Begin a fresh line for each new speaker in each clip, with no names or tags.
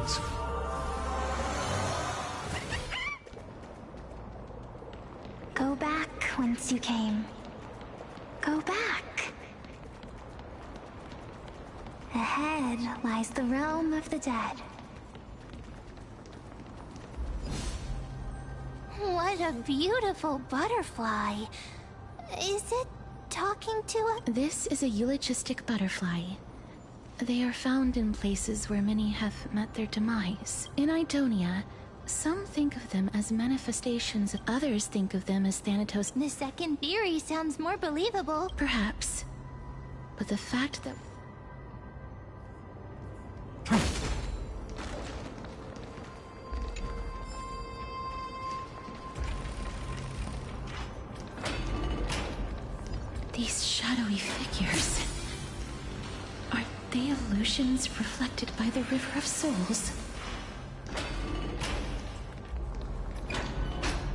worlds.
Go back whence you came. Go back. Ahead lies the realm of the dead. What a beautiful butterfly. Is it talking to us?
This is a eulogistic butterfly. They are found in places where many have met their demise. In Idonia, some think of them as manifestations, others think of them as Thanatos.
The second theory sounds more believable.
Perhaps. But the fact that... These shadowy figures... Are they illusions reflected by the River of Souls?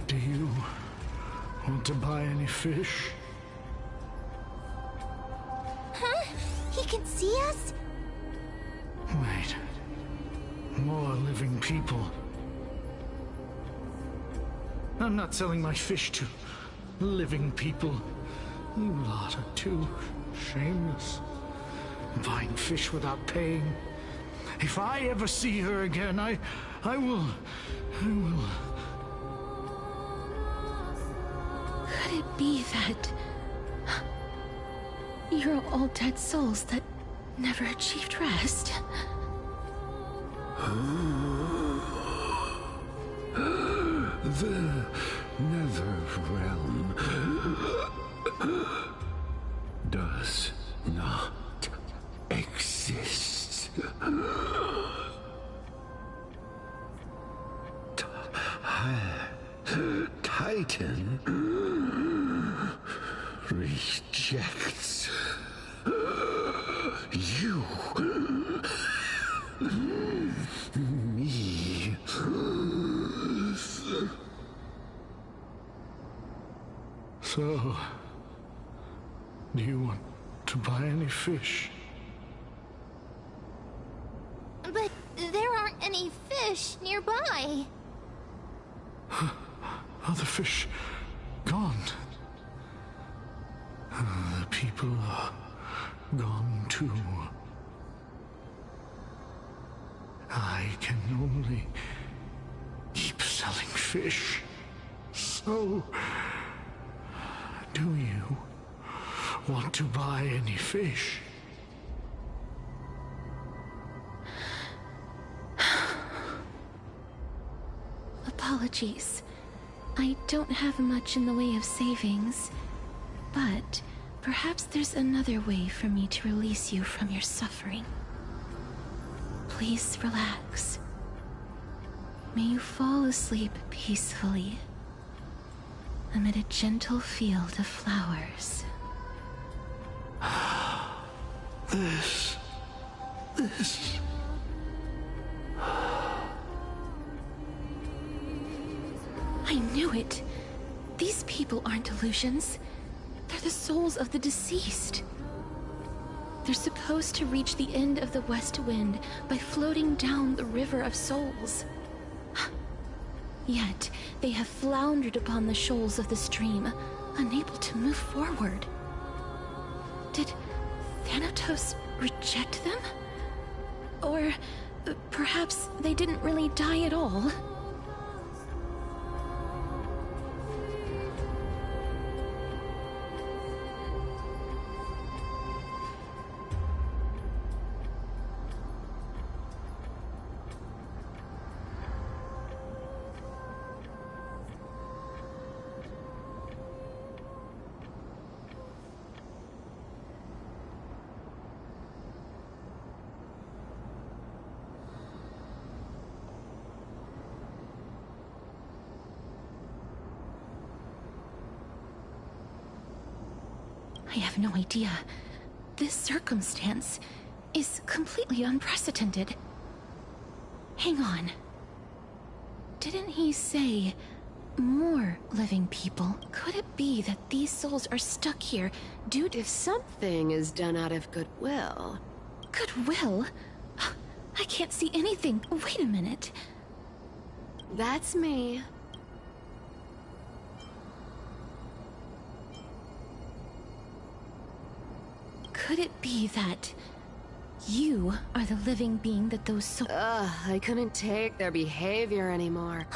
Do you want to buy any fish?
Huh? He can see us?
Wait. More living people. I'm not selling my fish to living people. You lot are too shameless. Buying fish without paying. If I ever see her again, I will...
Could it be that... You're all dead souls that never achieved rest?
The Nether Realm does not exist. Titan rejects you. Me.
So, do you want to buy any fish?
But there aren't any fish nearby.
Other fish gone. The people are gone too. I can only keep selling fish. So, do you want to buy any fish?
Apologies. I don't have much in the way of savings, but perhaps there's another way for me to release you from your suffering. Please relax. May you fall asleep peacefully amid a gentle field of flowers.
This...
I knew it. These people aren't illusions. They're the souls of the deceased. They're supposed to reach the end of the West Wind by floating down the River of Souls. Yet, they have floundered upon the shoals of the stream, unable to move forward. Did Thanatos reject them? Or perhaps they didn't really die at all? I have no idea. This circumstance is completely unprecedented. Hang on. Didn't he say more living people? Could it be that these souls are stuck here due to...
If something is done out of goodwill...
Goodwill? I can't see anything. Wait a minute.
That's me.
Could it be that you are the living being that those souls...
I couldn't take their behavior anymore.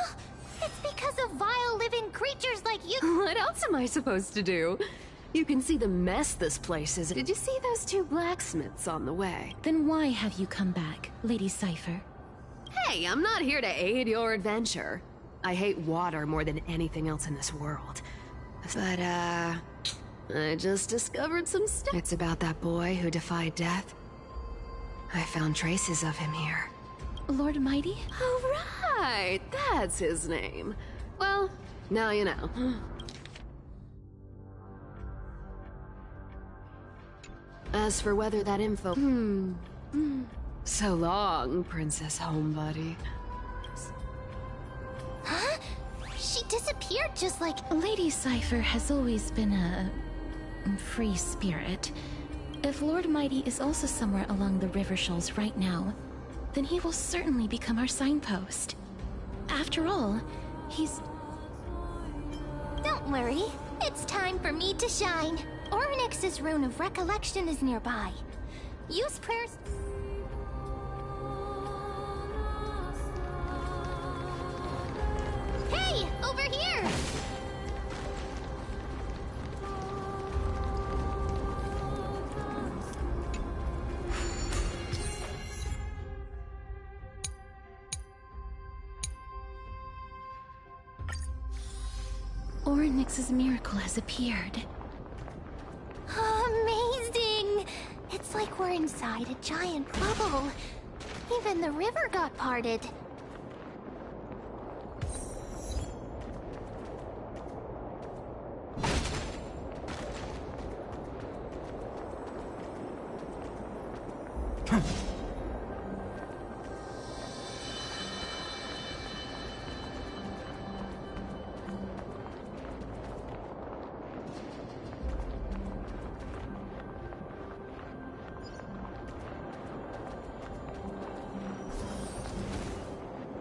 It's because of vile living creatures like you.
What else am I supposed to do? You can see the mess this place is. Did you see those two blacksmiths on the way?
Then why have you come back, Lady Cypher?
Hey, I'm not here to aid your adventure. I hate water more than anything else in this world. But, I just discovered some stuff. It's about that boy who defied death. I found traces of him here.
Lord Mighty?
Oh, right! That's his name. Well, now you know. As for whether that info... So long, Princess Homebody.
Huh? She disappeared just like...
Lady Cypher has always been a... free spirit. If Lord Mighty is also somewhere along the river shoals right now, then he will certainly become our signpost. After all, he's...
Don't worry. It's time for me to shine. Ornyx's Rune of Recollection is nearby. Use prayers... Hey! Over here!
Ornyx's miracle has appeared.
Amazing! It's like we're inside a giant bubble. Even the river got parted.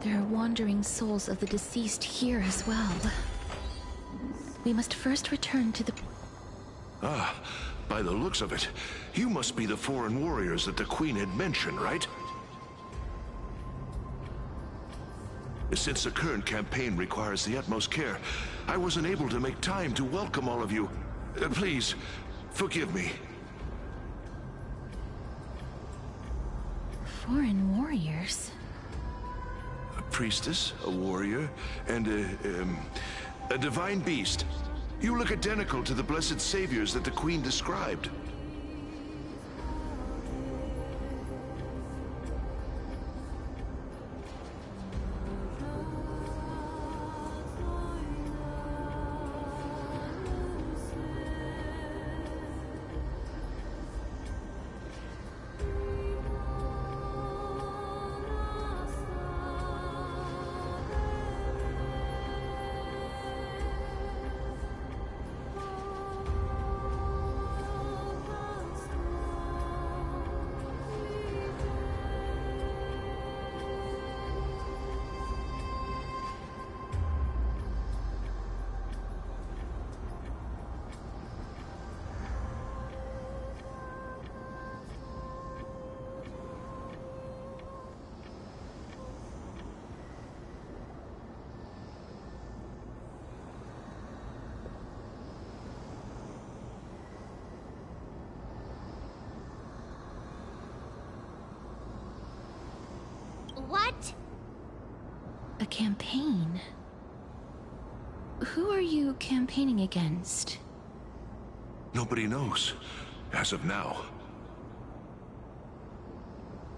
There are wandering souls of the deceased here as well. We must first return to the...
Ah, by the looks of it, you must be the foreign warriors that the Queen had mentioned, right? Since the current campaign requires the utmost care, I wasn't able to make time to welcome all of you. Please, forgive me.
Foreign warriors?
A priestess, a warrior, and a divine beast. You look identical to the blessed saviors that the Queen described.
What?
A campaign? Who are you campaigning against?
Nobody knows, as of now.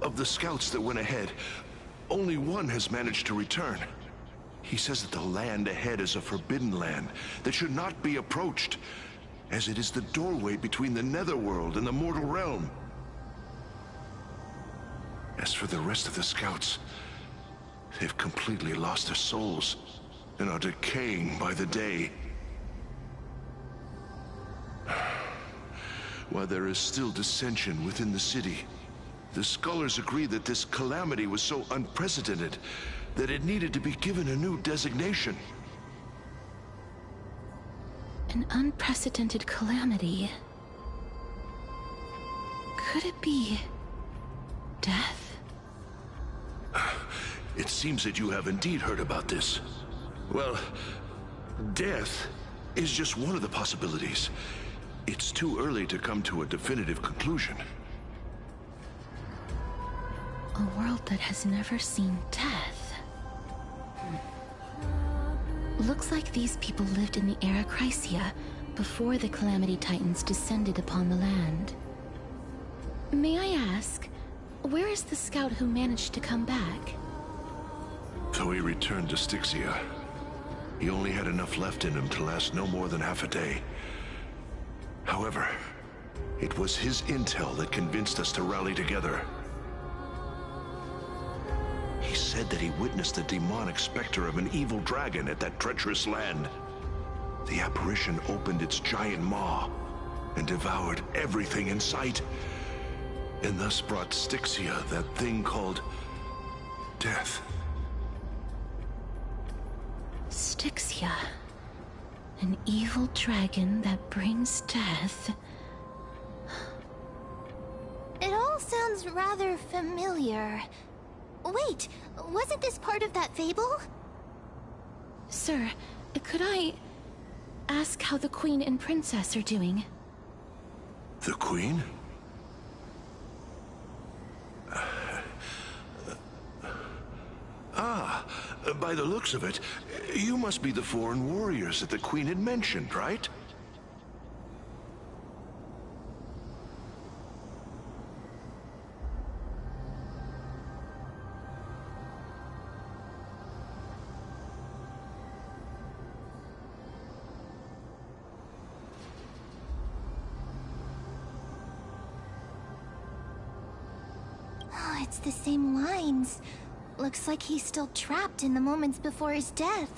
Of the scouts that went ahead, only one has managed to return. He says that the land ahead is a forbidden land that should not be approached, as it is the doorway between the netherworld and the mortal realm. As for the rest of the scouts, they've completely lost their souls and are decaying by the day. While there is still dissension within the city, The scholars agree that this calamity was so unprecedented that it needed to be given a new designation.
An unprecedented calamity. Could it be death?
It seems that you have indeed heard about this. Well, death is just one of the possibilities. It's too early to come to a definitive conclusion.
A world that has never seen death. Looks like these people lived in the era Chrysia before the Calamity Titans descended upon the land. May I ask, where is the scout who managed to come back?
So he returned to Styxia. He only had enough left in him to last no more than half a day. However, it was his intel that convinced us to rally together. He said that he witnessed the demonic specter of an evil dragon at that treacherous land. The apparition opened its giant maw and devoured everything in sight, and thus brought Styxia that thing called death.
Styxia. An evil dragon that brings death.
It all sounds rather familiar. Wait, wasn't this part of that fable?
Sir, could I ask how the Queen and Princess are doing?
The Queen? By the looks of it, you must be the foreign warriors that the Queen had mentioned, right?
Oh, it's the same lines. Looks like he's still trapped in the moments before his death.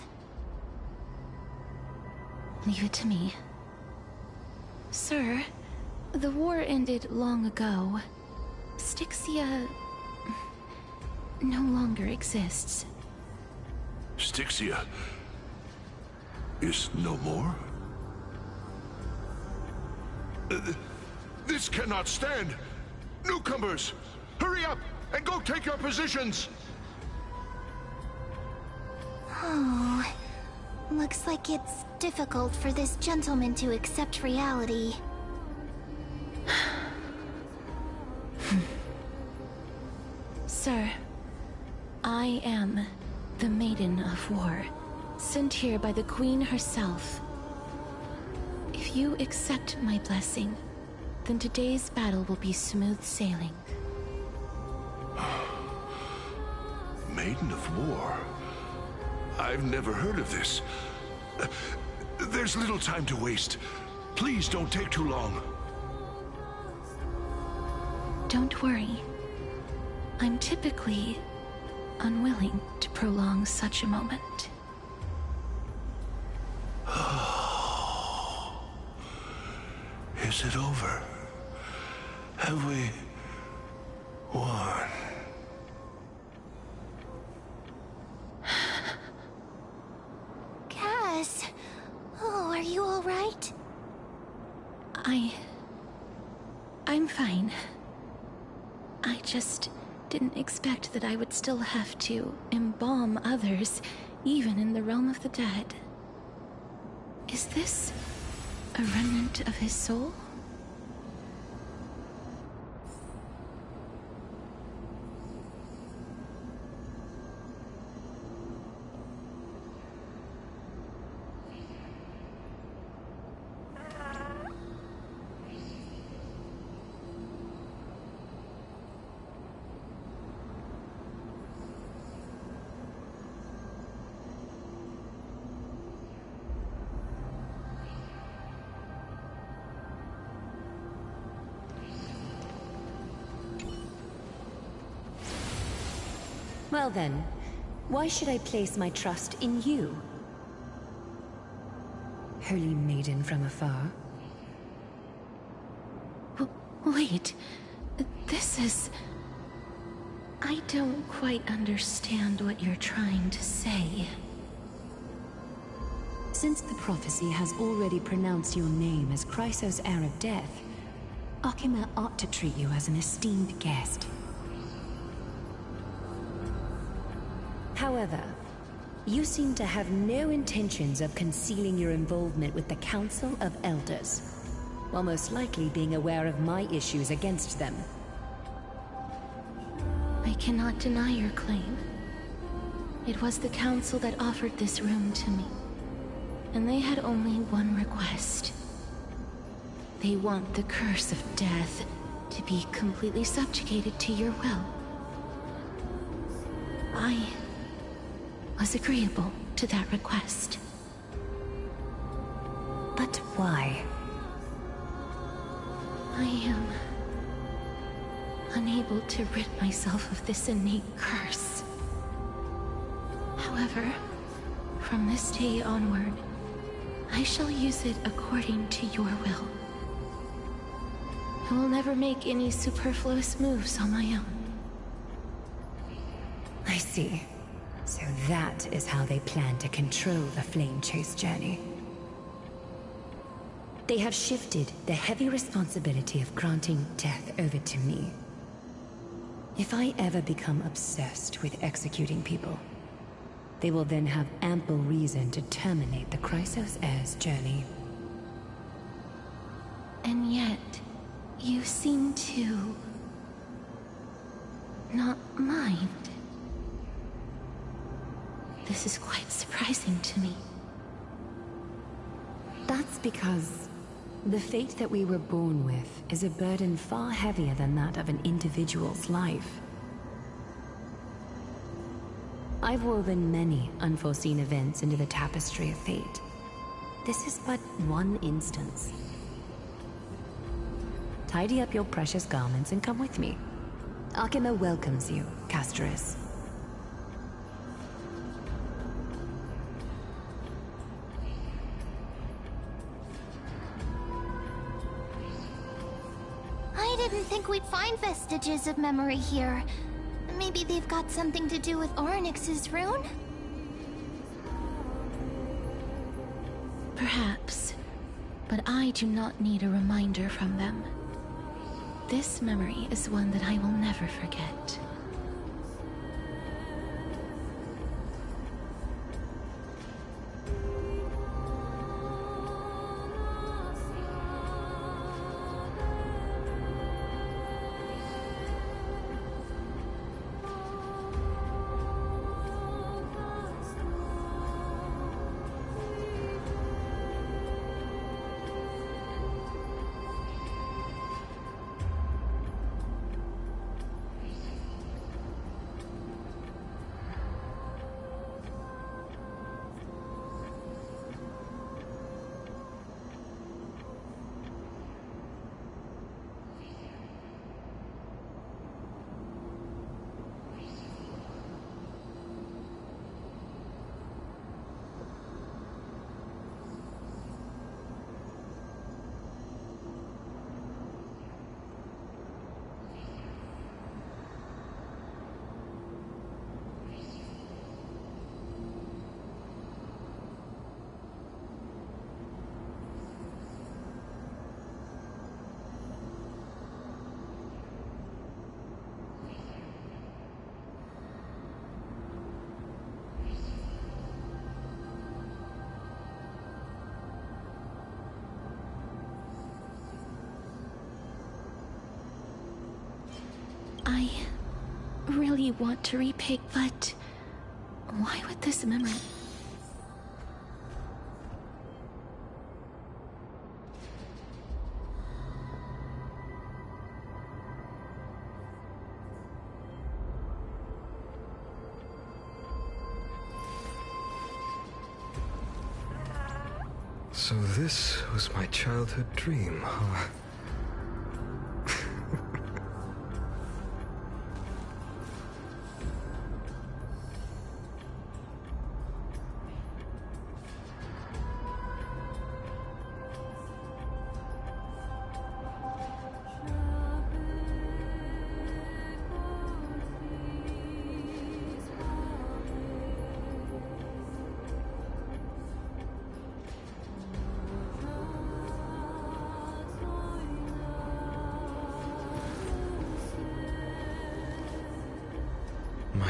Leave it to me. Sir, the war ended long ago. Styxia no longer exists.
Styxia is no more? This cannot stand! Newcomers, hurry up and go take your positions!
Oh, looks like it's difficult for this gentleman to accept reality.
Sir, I am the Maiden of War, sent here by the Queen herself. If you accept my blessing, then today's battle will be smooth sailing.
Maiden of War? I've never heard of this. There's little time to waste. Please don't take too long.
Don't worry. I'm typically unwilling to prolong such a moment.
Is it over? Have we won?
Cass, oh, are you all right?
I'm fine. I just didn't expect that I would still have to embalm others, even in the realm of the dead. Is this a remnant of his soul?
Well then, why should I place my trust in you? Holy maiden from afar.
Wait, this is... I don't quite understand what you're trying to say.
Since the prophecy has already pronounced your name as Chrysos' heir of death, Akima ought to treat you as an esteemed guest. However, you seem to have no intentions of concealing your involvement with the Council of Elders, while most likely being aware of my issues against them.
I cannot deny your claim. It was the Council that offered this room to me, and they had only one request. They want the curse of death to be completely subjugated to your will. I was agreeable to that request.
But why?
I am unable to rid myself of this innate curse. However, from this day onward, I shall use it according to your will. I will never make any superfluous moves on my own.
I see. So that is how they plan to control the Flame Chase journey. They have shifted the heavy responsibility of granting death over to me. If I ever become obsessed with executing people, they will then have ample reason to terminate the Chrysos heir's journey.
And yet, you seem to not mind. This is quite surprising to me.
That's because the fate that we were born with is a burden far heavier than that of an individual's life. I've woven many unforeseen events into the tapestry of fate. This is but one instance. Tidy up your precious garments and come with me. Akima welcomes you, Castoris.
I didn't think we'd find vestiges of memory here. Maybe they've got something to do with Orynyx's rune?
Perhaps, but I do not need a reminder from them. This memory is one that I will never forget. I really want to repay, but why would this memory...
So this was my childhood dream, huh?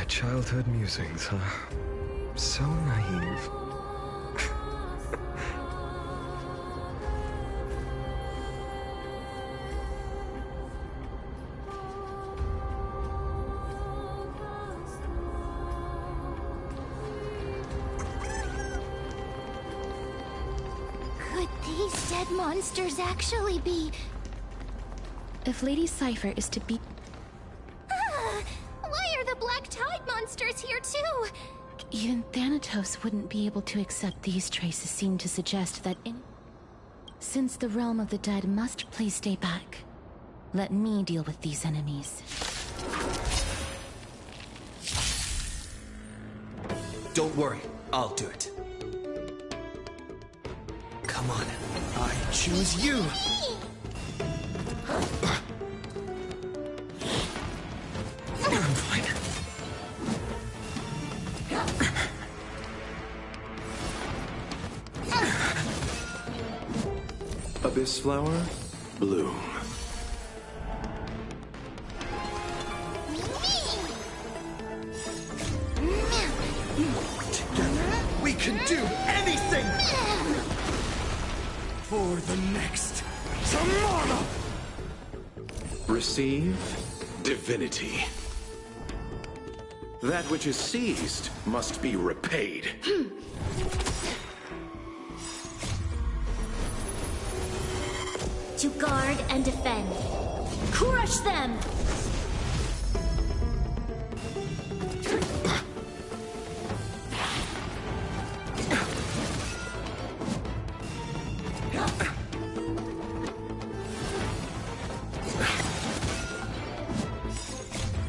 My childhood musings, huh? So naive.
Could these dead monsters actually be...
If Lady Cypher is to be...
Why are the Black Tide monsters here too?
Even Thanatos wouldn't be able to accept these traces seem to suggest that since the realm of the dead must please stay back, let me deal with these enemies.
Don't worry, I'll do it. Come on, I choose you! I'm fine.
Abyss flower, bloom.
Together, we can do anything! For the next tomorrow!
Receive divinity. That which is seized must be repaid.
To guard and defend. Crush them!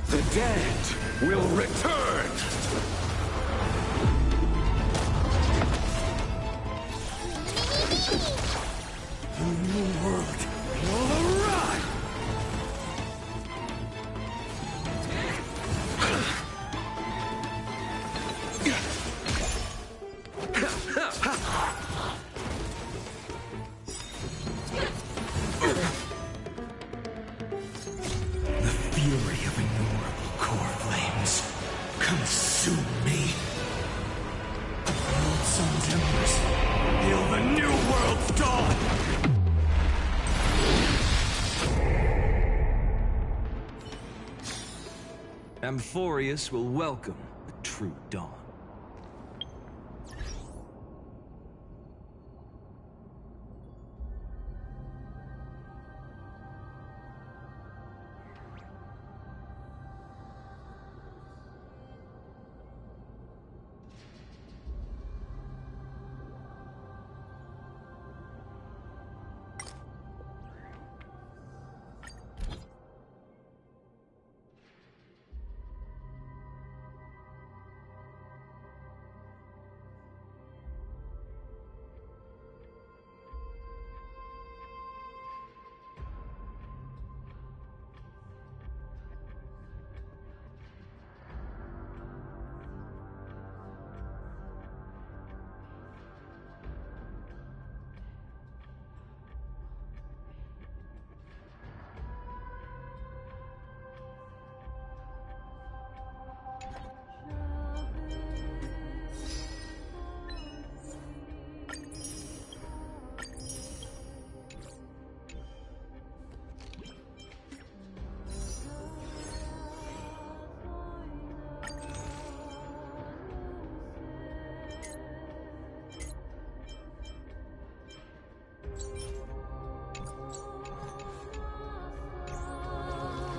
The dead will return!
The new world will arrive! The fury of innumerable core flames consume me. Old sun's embers hail the new world's dawn!
Amphorius will welcome the true dawn.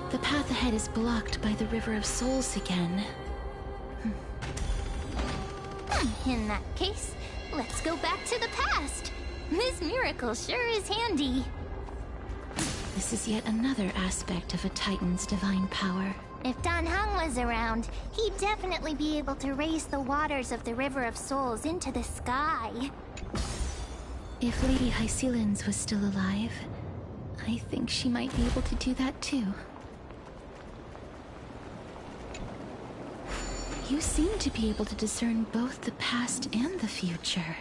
The path ahead is blocked by the River of Souls again.
In that case, let's go back to the past. This miracle sure is handy.
This is yet another aspect of a Titan's divine power.
If Dan Heng was around, he'd definitely be able to raise the waters of the River of Souls into the sky.
If Lady Hycelens was still alive, I think she might be able to do that too. You seem to be able to discern both the past and the future.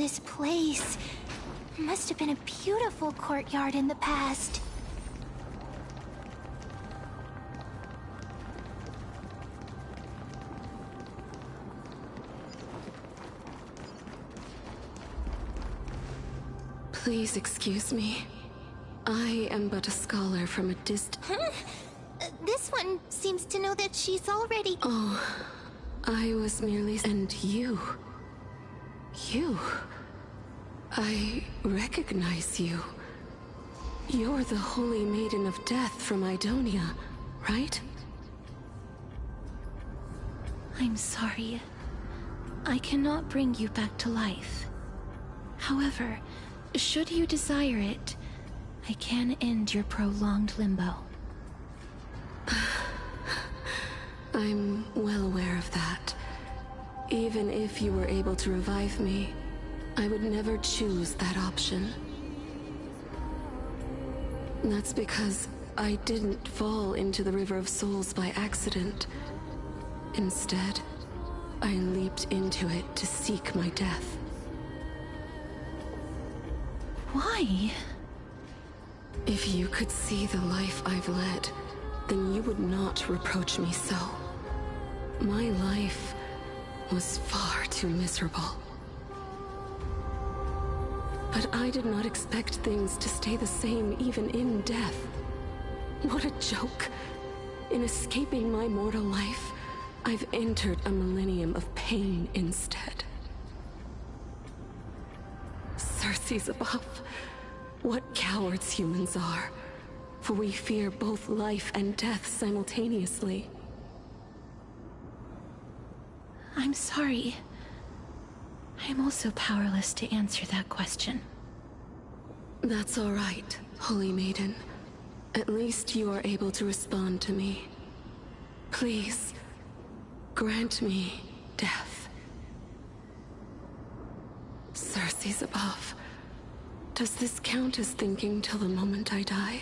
this place. Must have been a beautiful courtyard in the past.
Please excuse me. I am but a scholar from a
This one seems to know that she's already...
Oh, I was merely... And you... You... I recognize you. You're the Holy Maiden of Death from Idonia, right?
I'm sorry. I cannot bring you back to life. However, should you desire it, I can end your prolonged limbo.
I'm well aware of that. Even if you were able to revive me, I would never choose that option. That's because I didn't fall into the River of Souls by accident. Instead, I leaped into it to seek my death.
Why?
If you could see the life I've led, then you would not reproach me so. My life was far too miserable. But I did not expect things to stay the same even in death. What a joke. In escaping my mortal life, I've entered a millennium of pain instead. Circe's above. What cowards humans are. For we fear both life and death simultaneously.
I'm sorry. I'm also powerless to answer that question.
That's all right, Holy Maiden. At least you are able to respond to me. Please, grant me death. Circe's above. Does this count as thinking till the moment I die?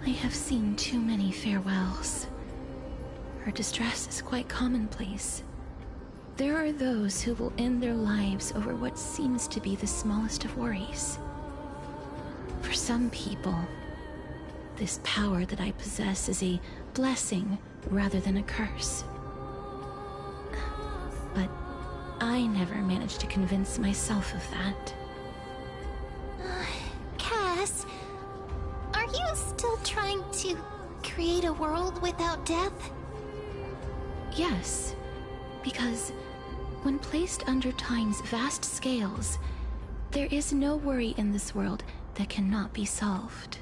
I have seen too many farewells. Her distress is quite commonplace. There are those who will end their lives over what seems to be the smallest of worries. For some people, this power that I possess is a blessing rather than a curse. But I never managed to convince myself of that.
Cass, are you still trying to create a world without death?
Yes, because when placed under time's vast scales, there is no worry in this world that cannot be solved.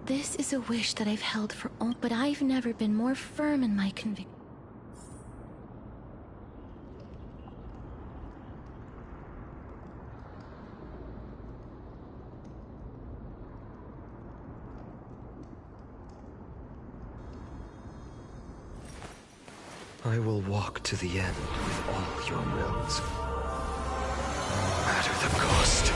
This is a wish that I've held for all, but I've never been more firm in my conviction.
I will walk to the end with all your wills, no matter the cost.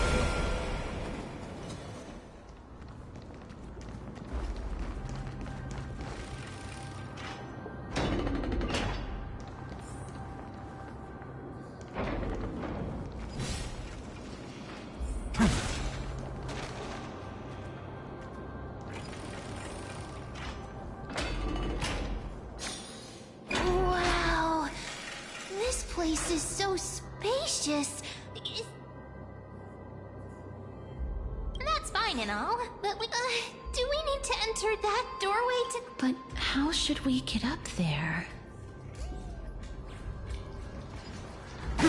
This place is so spacious. That's fine and all, but do we need to enter that doorway to...
But how should we get up there? The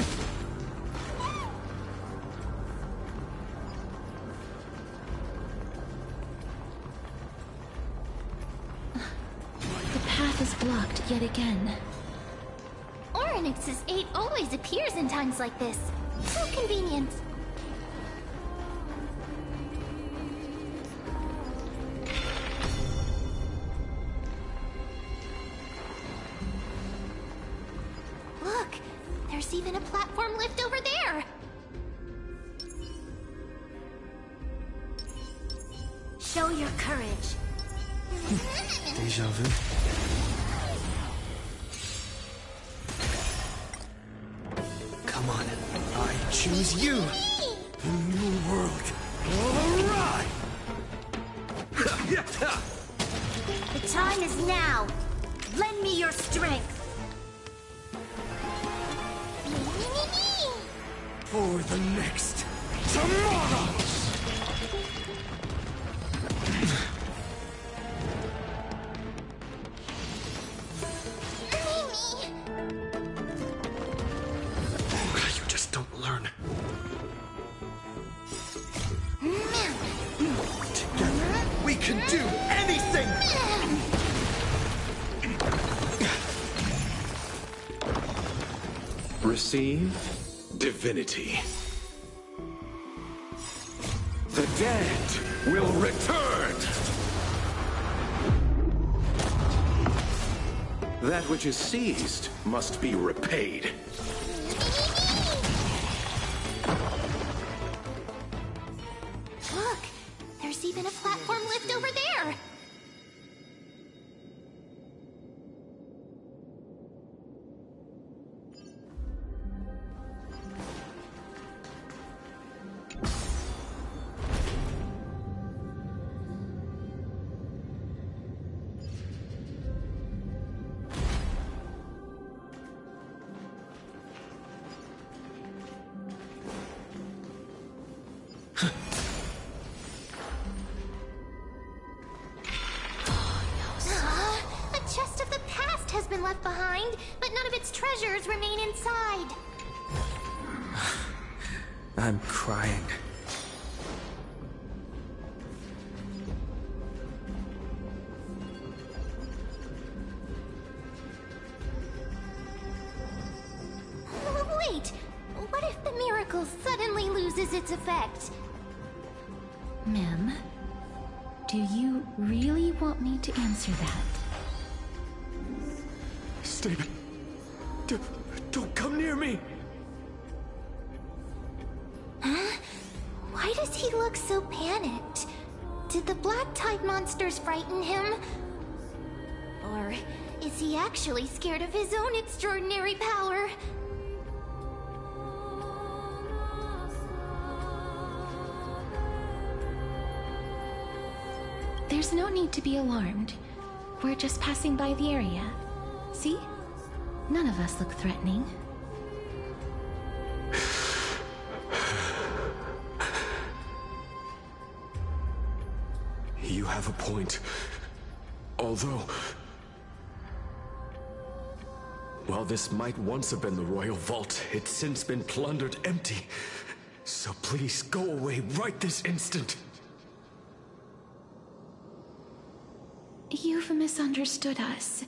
path is blocked yet again.
Oryx's 8 always appears in times like this. So convenient. Look, there's even a platform lift over there. Show your courage.
Deja vu. Come on, I choose you.
The new world will arrive.
The time is now. Lend me your strength.
For the next tomorrow.
You just don't learn.
Together, we can do anything!
Receive divinity. The dead will return! That which is seized must be repaid.
Look, there's even a platform lift over there. A chest of the past has been left behind, but none of its treasures remain inside.
I'm crying.
Wait, what if the miracle suddenly loses its effect?
Mem, do you really want me to answer that?
Stephen, don't come near me!
Huh? Why does he look so panicked? Did the black tide monsters frighten him? Or is he actually scared of his own extraordinary power?
There's no need to be alarmed. We're just passing by the area. See? None of us look threatening.
You have a point. Although... while this might once have been the royal vault, it's since been plundered empty. So please, go away right this instant.
You've misunderstood us.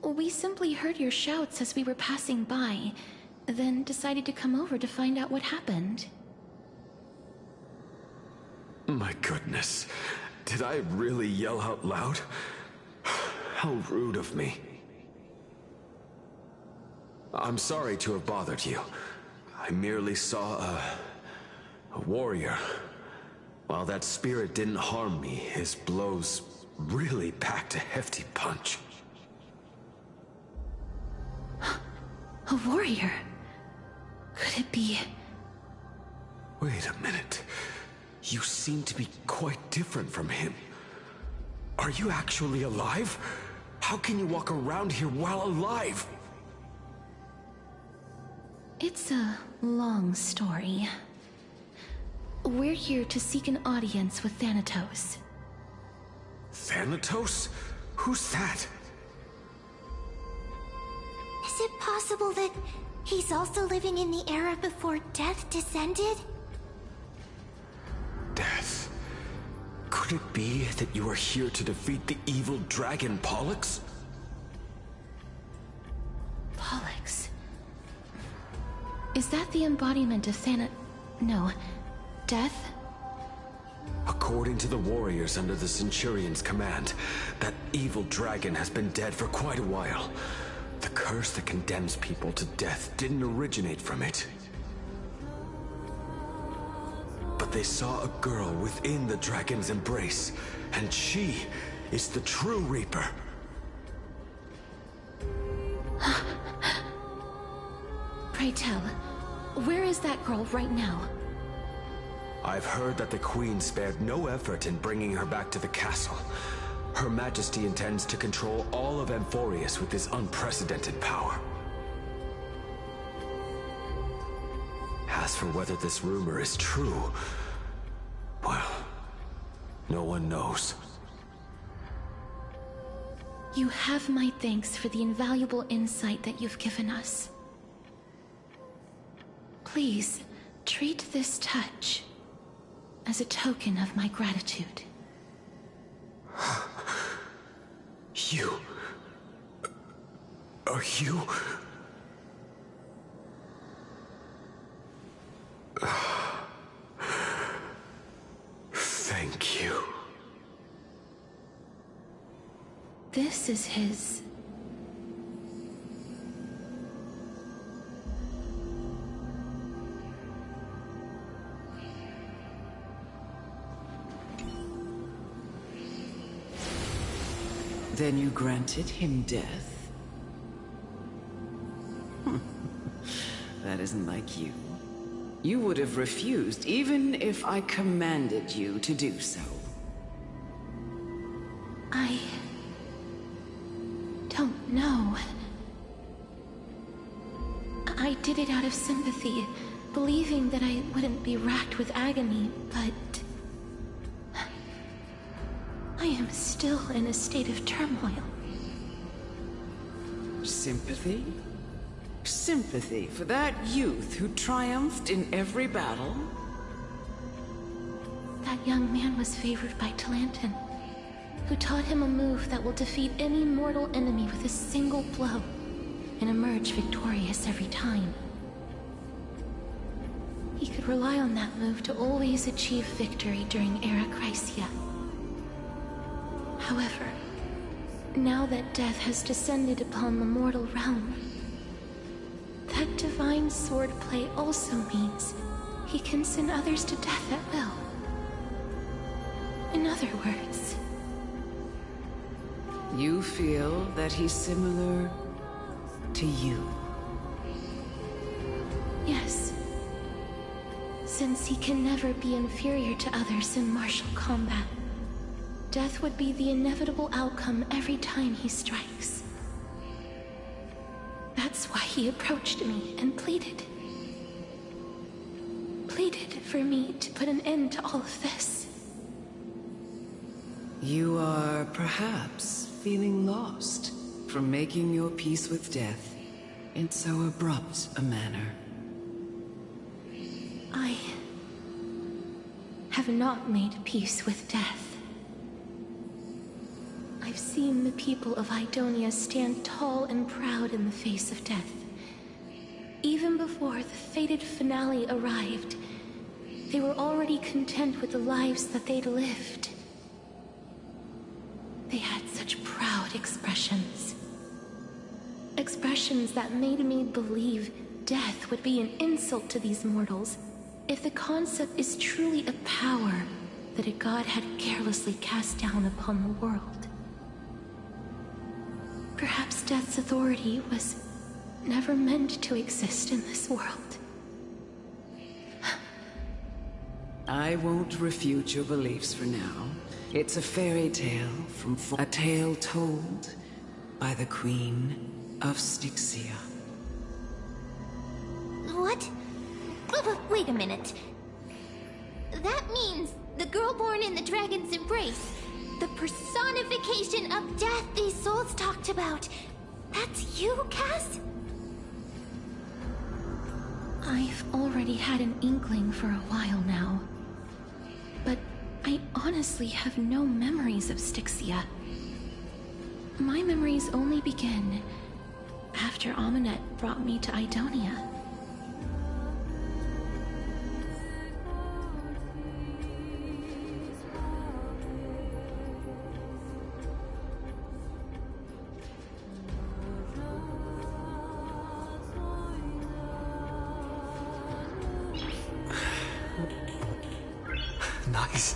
We simply heard your shouts as we were passing by, then decided to come over to find out what happened.
My goodness. Did I really yell out loud? How rude of me. I'm sorry to have bothered you. I merely saw a warrior. While that spirit didn't harm me, his blows really packed a hefty punch.
A warrior? Could it be...
Wait a minute. You seem to be quite different from him. Are you actually alive? How can you walk around here while alive?
It's a long story. We're here to seek an audience with Thanatos.
Thanatos? Who's that?
Is it possible that he's also living in the era before death descended?
Death? Could it be that you are here to defeat the evil dragon Pollux?
Pollux? Is that the embodiment of No. Death?
According to the warriors under the Centurion's command, that evil dragon has been dead for quite a while. The curse that condemns people to death didn't originate from it. But they saw a girl within the dragon's embrace, and she is the true Reaper.
Pray tell, where is that girl right now?
I've heard that the Queen spared no effort in bringing her back to the castle. Her Majesty intends to control all of Amphorius with this unprecedented power. As for whether this rumor is true, well, no one knows.
You have my thanks for the invaluable insight that you've given us. Please, treat this touch as a token of my gratitude.
You... Are you... Thank you.
This is his...
Then you granted him death? That isn't like you. You would have refused even if I commanded you to do so.
I don't know. I did it out of sympathy, believing that I wouldn't be racked with agony, but... I am still in a state of turmoil.
Sympathy? Sympathy for that youth who triumphed in every battle?
That young man was favored by Talantin, who taught him a move that will defeat any mortal enemy with a single blow and emerge victorious every time. He could rely on that move to always achieve victory during Era Chrysia. However, now that death has descended upon the mortal realm, that divine swordplay also means he can send others to death at will. In other words...
You feel that he's similar to you?
Yes. Since he can never be inferior to others in martial combat, death would be the inevitable outcome every time he strikes. That's why he approached me and pleaded. Pleaded for me to put an end to all of this.
You are perhaps feeling lost from making your peace with death in so abrupt a manner.
I have not made peace with death. I've seen the people of Idonia stand tall and proud in the face of death. Even before the fated finale arrived, they were already content with the lives that they'd lived. They had such proud expressions. Expressions that made me believe death would be an insult to these mortals if the concept is truly a power that a god had carelessly cast down upon the world. Perhaps death's authority was never meant to exist in this world.
I won't refute your beliefs for now. It's a fairy tale from a tale told by the Queen of Styxia.
But wait a minute. That means the girl born in the dragon's embrace, the personification of death these souls talked about. That's you, Cass?
I've already had an inkling for a while now. But I honestly have no memories of Styxia. My memories only begin after Amunet brought me to Idonia.
Nice.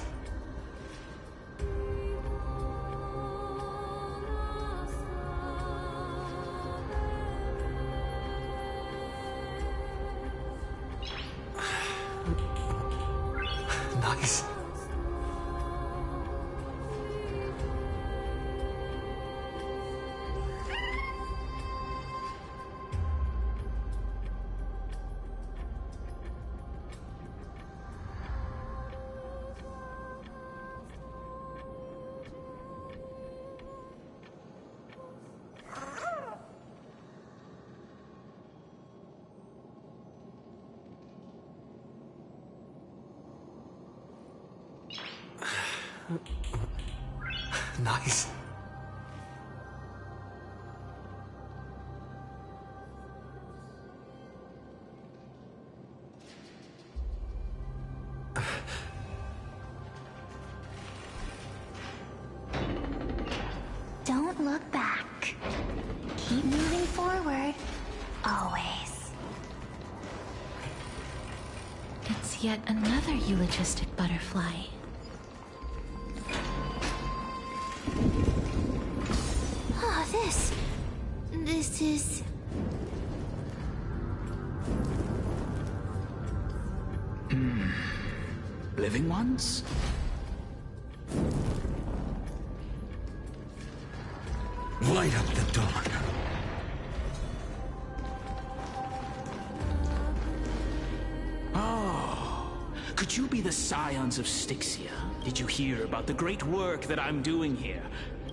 Nice. Nice.
Don't look back. Keep moving forward. Always.
It's yet another eulogistic butterfly.
Ah, This is...
Living ones?
Light up the dawn.
Oh, could you be the scions of Styxia? Did you hear about the great work that I'm doing here?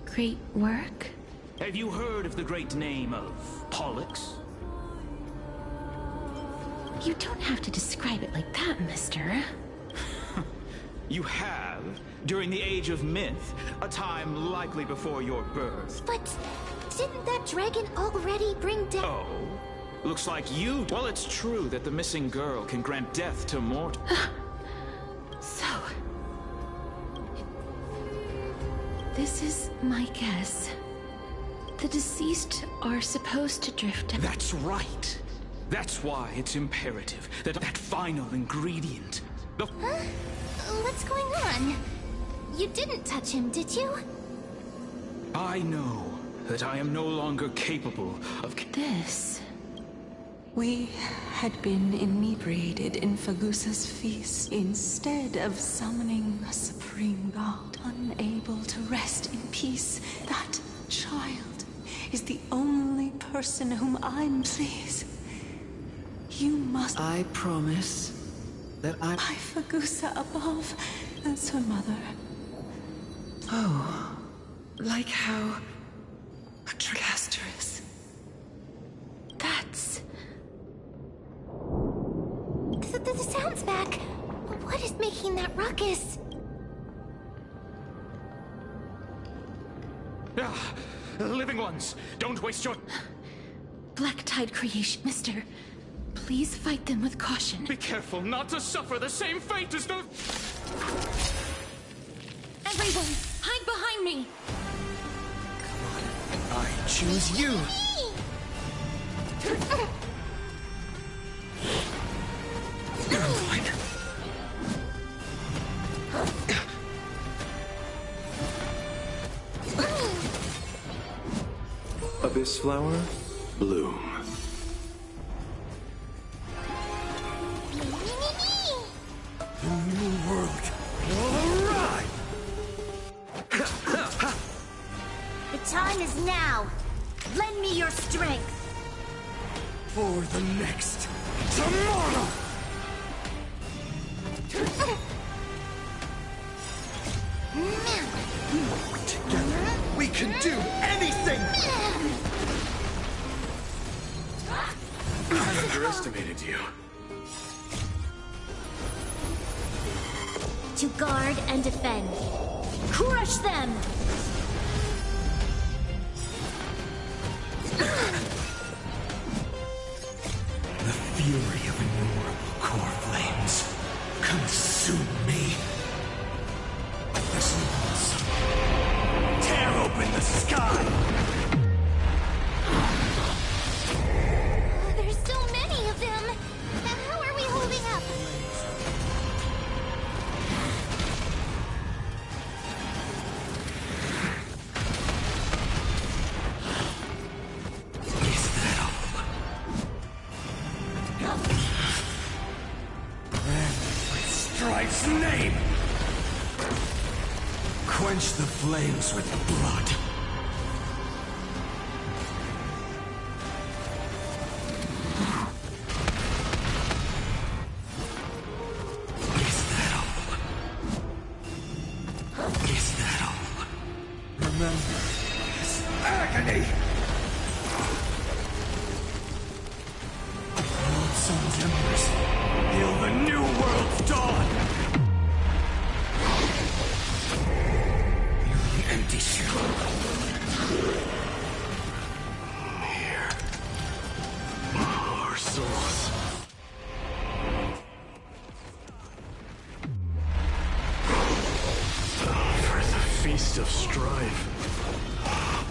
Great work?
Have you heard of the great name of Pollux?
You don't have to describe it like that, mister.
You have, during the Age of Myth, a time likely before your birth.
But didn't that dragon already bring death?
Oh, looks like you... Well, it's true that the missing girl can grant death to mortals.
So... this is my guess. The deceased are supposed to drift...
That's right. That's why it's imperative that that final ingredient... The...
Huh? What's going on? You didn't touch him, did you?
I know that I am no longer capable of...
This...
We had been inebriated in Fagusa's feast instead of summoning a supreme god, unable to rest in peace. That child is the only person whom I'm pleased. You must...
I promise that I...
By Fagusa above as her mother.
Oh, like how... a Tricasterus.
That's...
The sound's back. What is making that ruckus?
Ah, living ones, don't waste your...
Black Tide creation, mister. Please fight them with caution.
Be careful not to suffer the same fate as those...
Everyone, hide behind me!
I choose you! Fine.
Abyss flower, bloom.
New world will arrive!
The time is now. Lend me your strength.
For the next tomorrow!
did you?
To guard and defend. Crush them!
The fury of innumerable core flames consume me. This once tear open the sky!
There's so many of them! How are we holding up?
Is that all? Brand with Strife's name! Quench the flames with blood. Is that all? Is that all? Remember his agony! Old sun's embers hail the new world's dawn! Nearly empty shell.
Here. Our souls. For the feast of strife.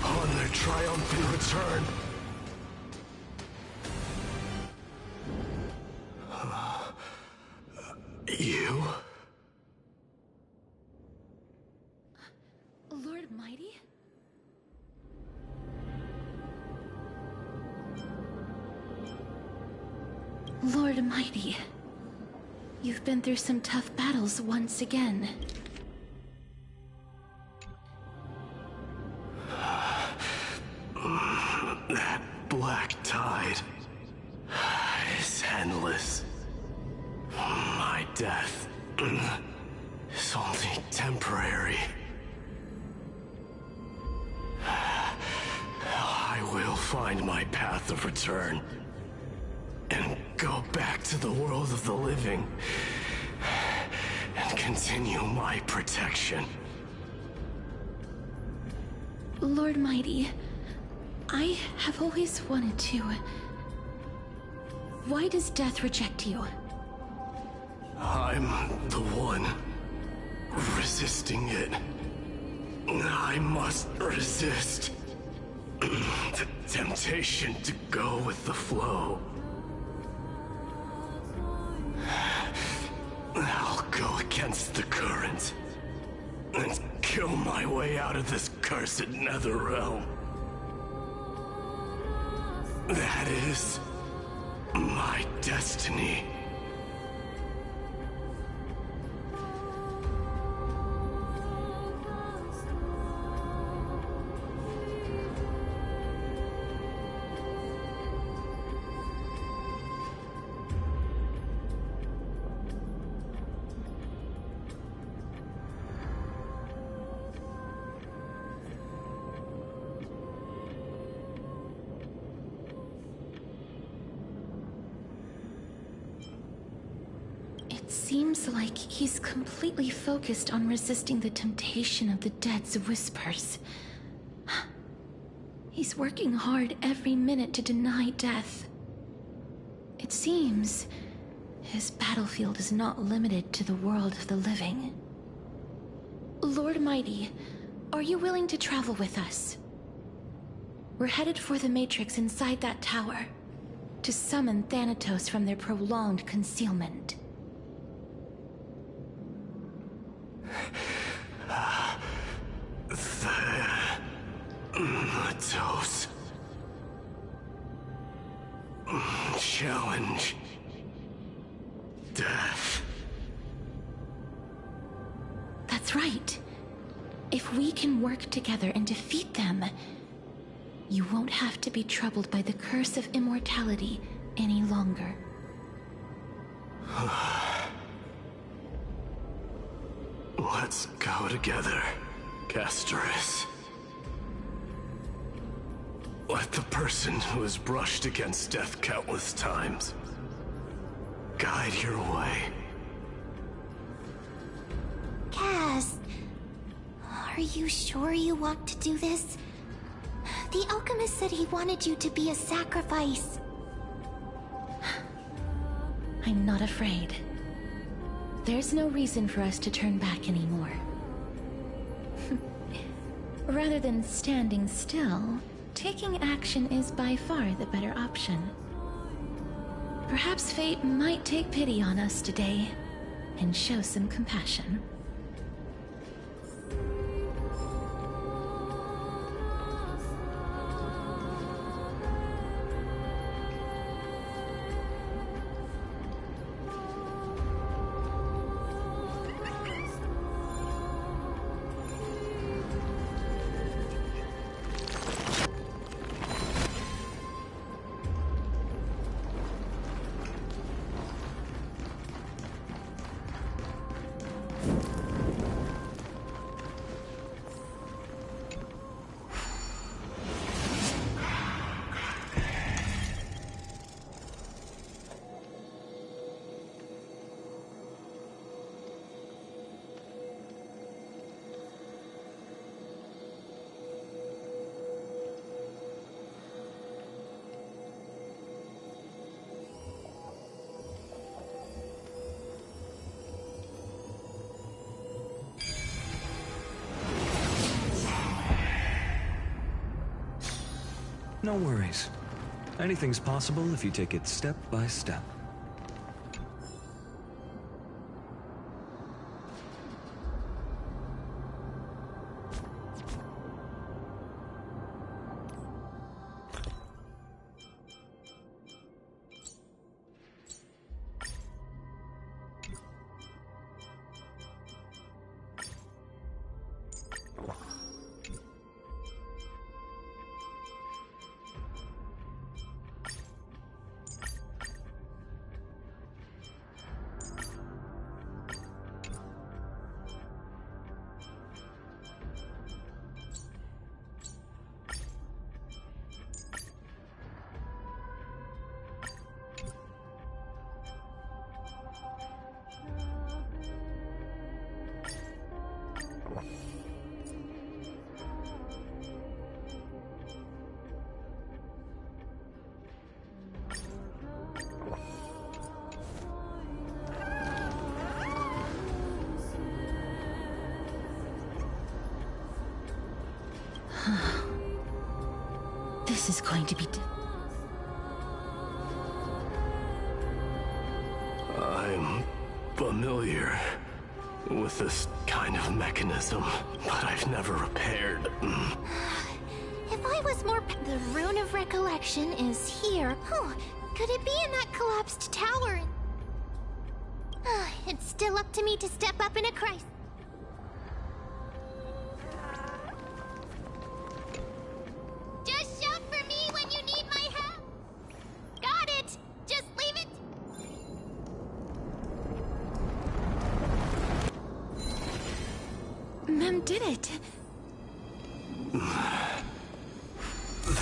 On their triumphant return. You?
Lord Mighty? Lord Mighty, you've been through some tough battles once again.
That black tide is endless. My death is only temporary. I will find my path of return and go back to the world of the living and continue my protection.
Lord Mighty, I have always wanted to. Why does death reject you?
I'm the one resisting it. I must resist the temptation to go with the flow. I'll go against the current and kill my way out of this cursed nether realm. That is my destiny.
It seems like he's completely focused on resisting the temptation of the dead's whispers. He's working hard every minute to deny death. It seems his battlefield is not limited to the world of the living. Lord Mighty, are you willing to travel with us? We're headed for the Matrix inside that tower, to summon Thanatos from their prolonged concealment.
Thanatos. Challenge. Death.
That's right. If we can work together and defeat them, you won't have to be troubled by the curse of immortality any longer.
Let's go together, Castoris. Let the person who has brushed against death countless times guide your way.
Cass, are you sure you want to do this? The alchemist said he wanted you to be a sacrifice.
I'm not afraid. There's no reason for us to turn back anymore. Rather than standing still, taking action is by far the better option. Perhaps fate might take pity on us today and show some compassion.
No worries. Anything's possible if you take it step by step.
This is going to be...
I'm familiar with this kind of mechanism, but I've never repaired.
If I was more... The Rune of Recollection is here. Oh, could it be in that collapsed tower? It's still up to me to step up in a crisis. Just shout for me when you need my help. Got it. Just leave it.
Mem did it.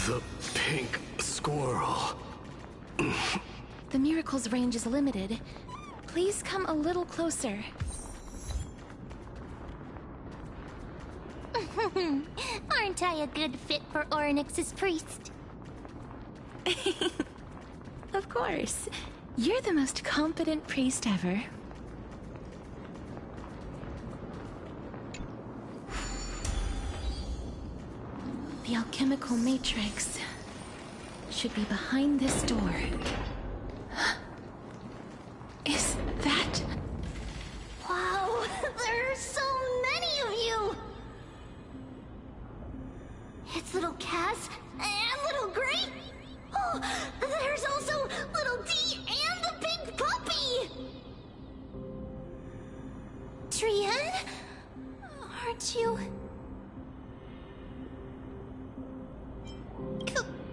The pink squirrel.
The miracle's range is limited. Please come a little closer.
Aren't I a good fit for Orynyx's priest?
Of course. You're the most competent priest ever. The alchemical matrix should be behind this door. Is that...
Wow, there are so many of you! It's little Cass and little Gray. Oh, there's also little D and the pink puppy! Trienne? Aren't you...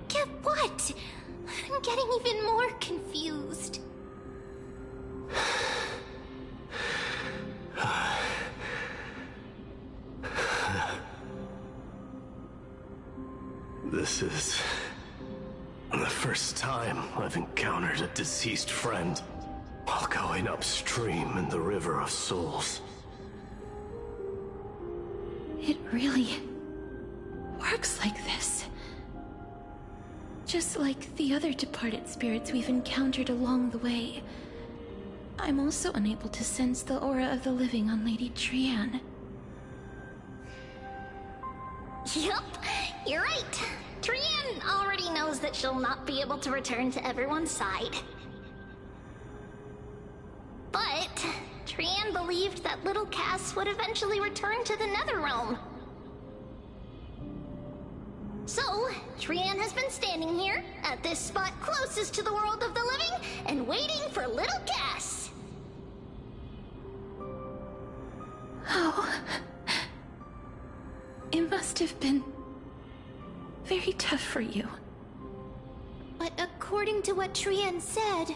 Get what? I'm getting even more confused.
This is the first time I've encountered a deceased friend. while going upstream in the River of Souls.
It really works like this. Just like the other departed spirits we've encountered along the way. I'm also unable to sense the aura of the living on Lady Trian.
Yup, you're right. Trian already knows that she'll not be able to return to everyone's side. But Trian believed that little Cass would eventually return to the Netherrealm. So, Trian has been standing here, at this spot closest to the world of the living, and waiting for little Cass.
Oh. It must have been very tough for you.
But according to what Trian said,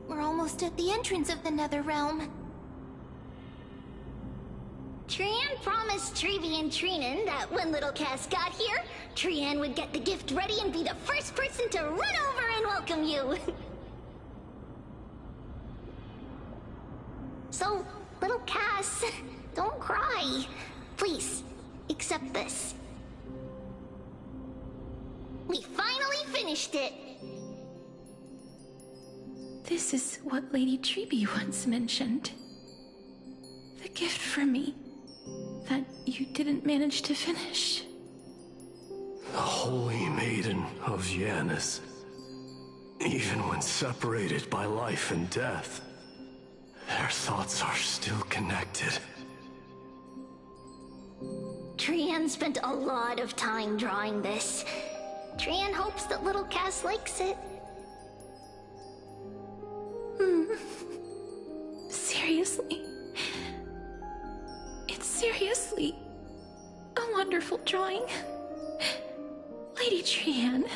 we're almost at the entrance of the Netherrealm. Trian promised Trevi and Trinan that when little Cass got here, Trian would get the gift ready and be the first person to run over and welcome you. So, little Cass, don't cry. Please, accept this. We finally finished it!
This is what Lady Trevi once mentioned. The gift for me that you didn't manage to finish.
The Holy Maiden of Yanis. Even when separated by life and death, their thoughts are still connected.
Trian spent a lot of time drawing this. Trian hopes that little Cass likes it.
Seriously? It's seriously a wonderful drawing. Lady Trian.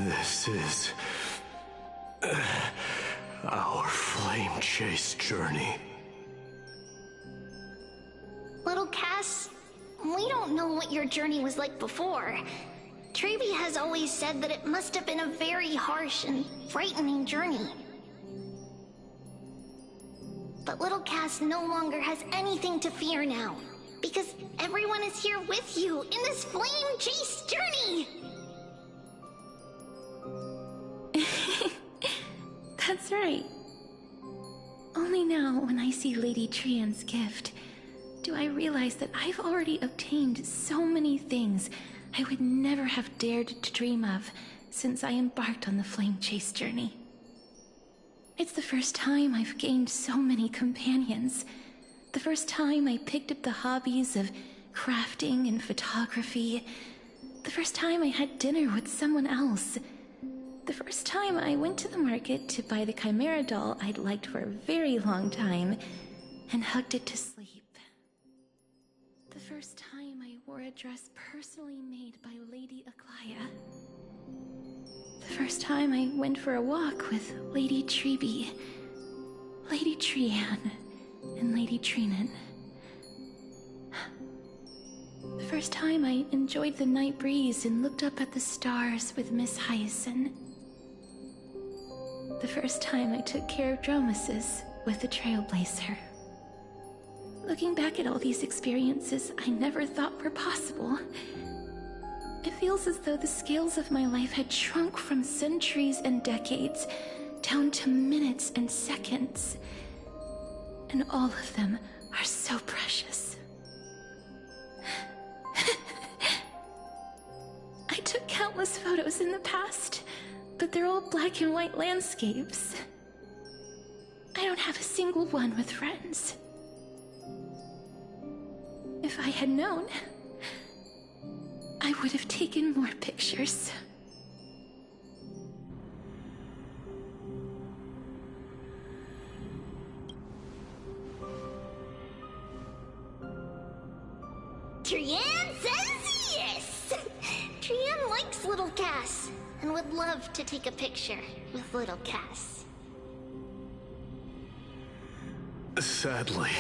This is our flame chase journey.
Little Cass, we don't know what your journey was like before. Trevi has always said that it must have been a very harsh and frightening journey. But little Cass no longer has anything to fear now, because everyone is here with you in this flame chase journey!
That's right. Only now, when I see Lady Trian's gift, do I realize that I've already obtained so many things I would never have dared to dream of since I embarked on the flame chase journey. It's the first time I've gained so many companions. The first time I picked up the hobbies of crafting and photography. The first time I had dinner with someone else. The first time I went to the market to buy the Chimera doll I'd liked for a very long time and hugged it to sleep. The first time I wore a dress personally made by Lady Aglaya. The first time I went for a walk with Lady Trevi, Lady Trian, and Lady Trinan. The first time I enjoyed the night breeze and looked up at the stars with Miss Hyacin. The first time I took care of Dromesis with the Trailblazer. Looking back at all these experiences I never thought were possible, it feels as though the scales of my life had shrunk from centuries and decades down to minutes and seconds. And all of them are so precious. I took countless photos in the past, but they're all black and white landscapes. I don't have a single one with friends. If I had known, I would have taken more pictures.
Trian says yes! Trian likes little Cass and would love to take a picture with little Cass.
Sadly,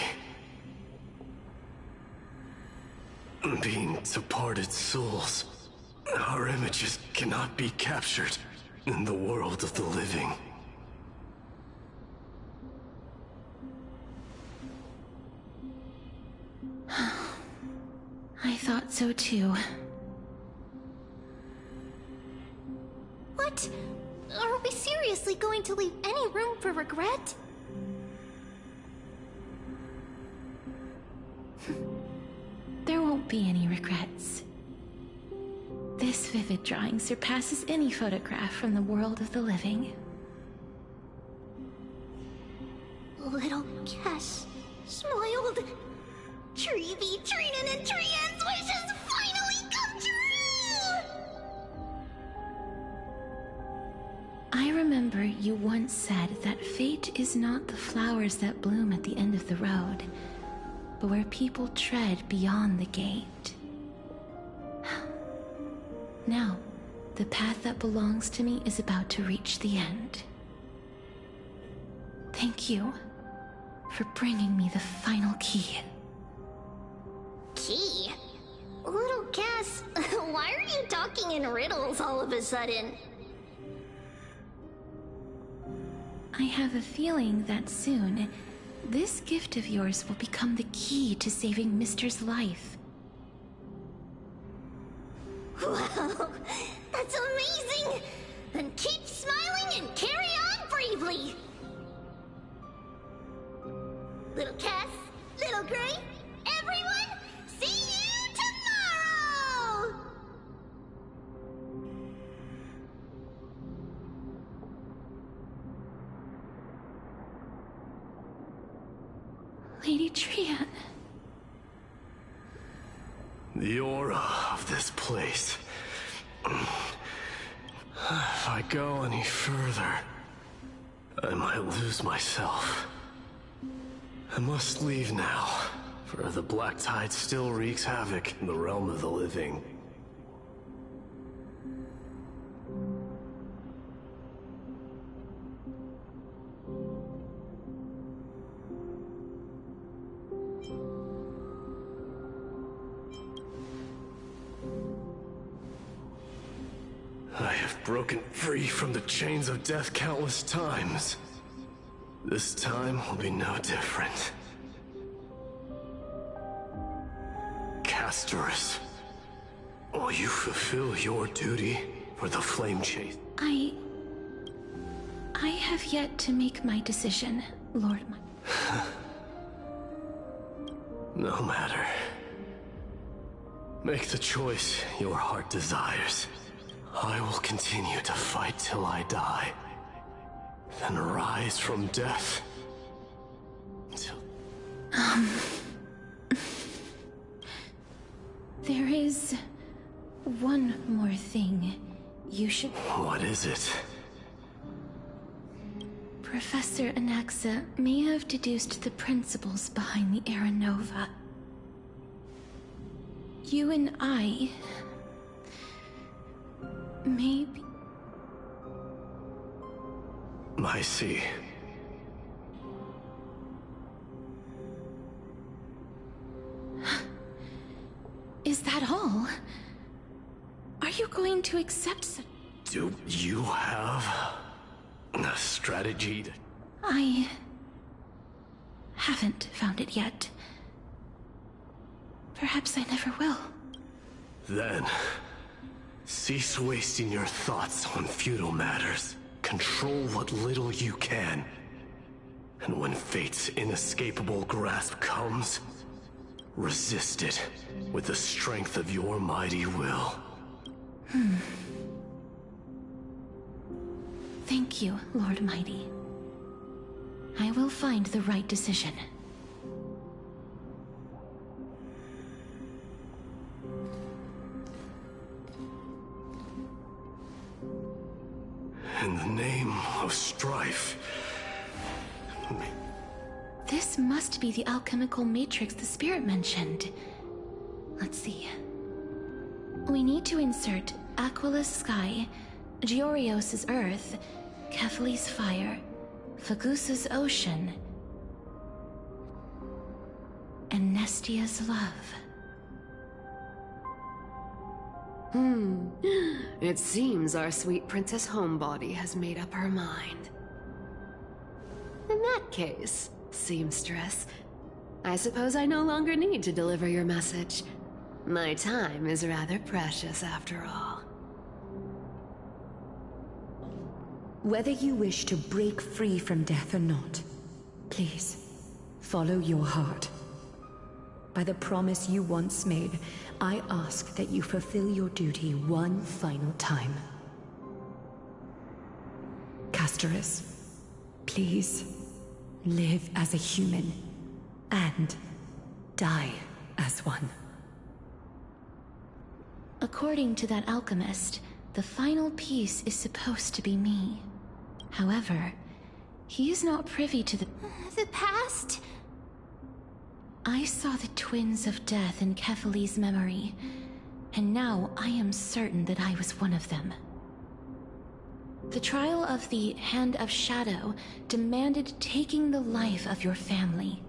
being departed souls Our images cannot be captured in the world of the living.
I thought so too.
What? Are we seriously going to leave any room for regret?
There won't be any regrets. This vivid drawing surpasses any photograph from the world of the living.
Little Cass smiled. Treevee, Trinin, and Trian's wishes finally come true!
I remember you once said that fate is not the flowers that bloom at the end of the road, but where people tread beyond the gate. Now, the path that belongs to me is about to reach the end. Thank you for bringing me the final key.
Key? Little Cass, why are you talking in riddles all of a sudden?
I have a feeling that soon, this gift of yours will become the key to saving Mister's life.
Wow, that's amazing! Then keep smiling and carry on bravely! Little Cass, Little Gray, everyone, see you tomorrow!
Lady Trian.
The aura of this place. If I go any further, I might lose myself. I must leave now, for the black tide still wreaks havoc in the realm of the living. I have broken free from the chains of death countless times. This time will be no different. Castorus, will you fulfill your duty for the flame chase?
I have yet to make my decision, Lord
No matter. Make the choice your heart desires. I will continue to fight till I die. Then rise from death. Till...
There is one more thing you should...
What is it?
Professor Anaxa may have deduced the principles behind the Era Nova. You and I... maybe...
I see.
Is that all? Are you going to accept such...
Do you have a strategy?
I haven't found it yet. Perhaps I never will.
Then, cease wasting your thoughts on futile matters. Control what little you can. And when fate's inescapable grasp comes, resist it with the strength of your mighty will.
Thank you, Lord Mighty. I will find the right decision.
In the name of strife.
This must be the alchemical matrix the spirit mentioned. Let's see. We need to insert Aquila's sky, Giorios' earth, Kethali's fire, Fagusa's ocean, and Nestia's love.
It seems our sweet Princess Homebody has made up her mind. In that case, seamstress, I suppose I no longer need to deliver your message. My time is rather precious after all.
Whether you wish to break free from death or not, please, follow your heart. By the promise you once made, I ask that you fulfill your duty one final time. Castorus, please, live as a human, and die as one.
According to that alchemist, the final piece is supposed to be me. However, he is not privy to the
past?
I saw the twins of death in Kefali's memory, and now I am certain that I was one of them. The trial of the Hand of Shadow demanded taking the life of your family.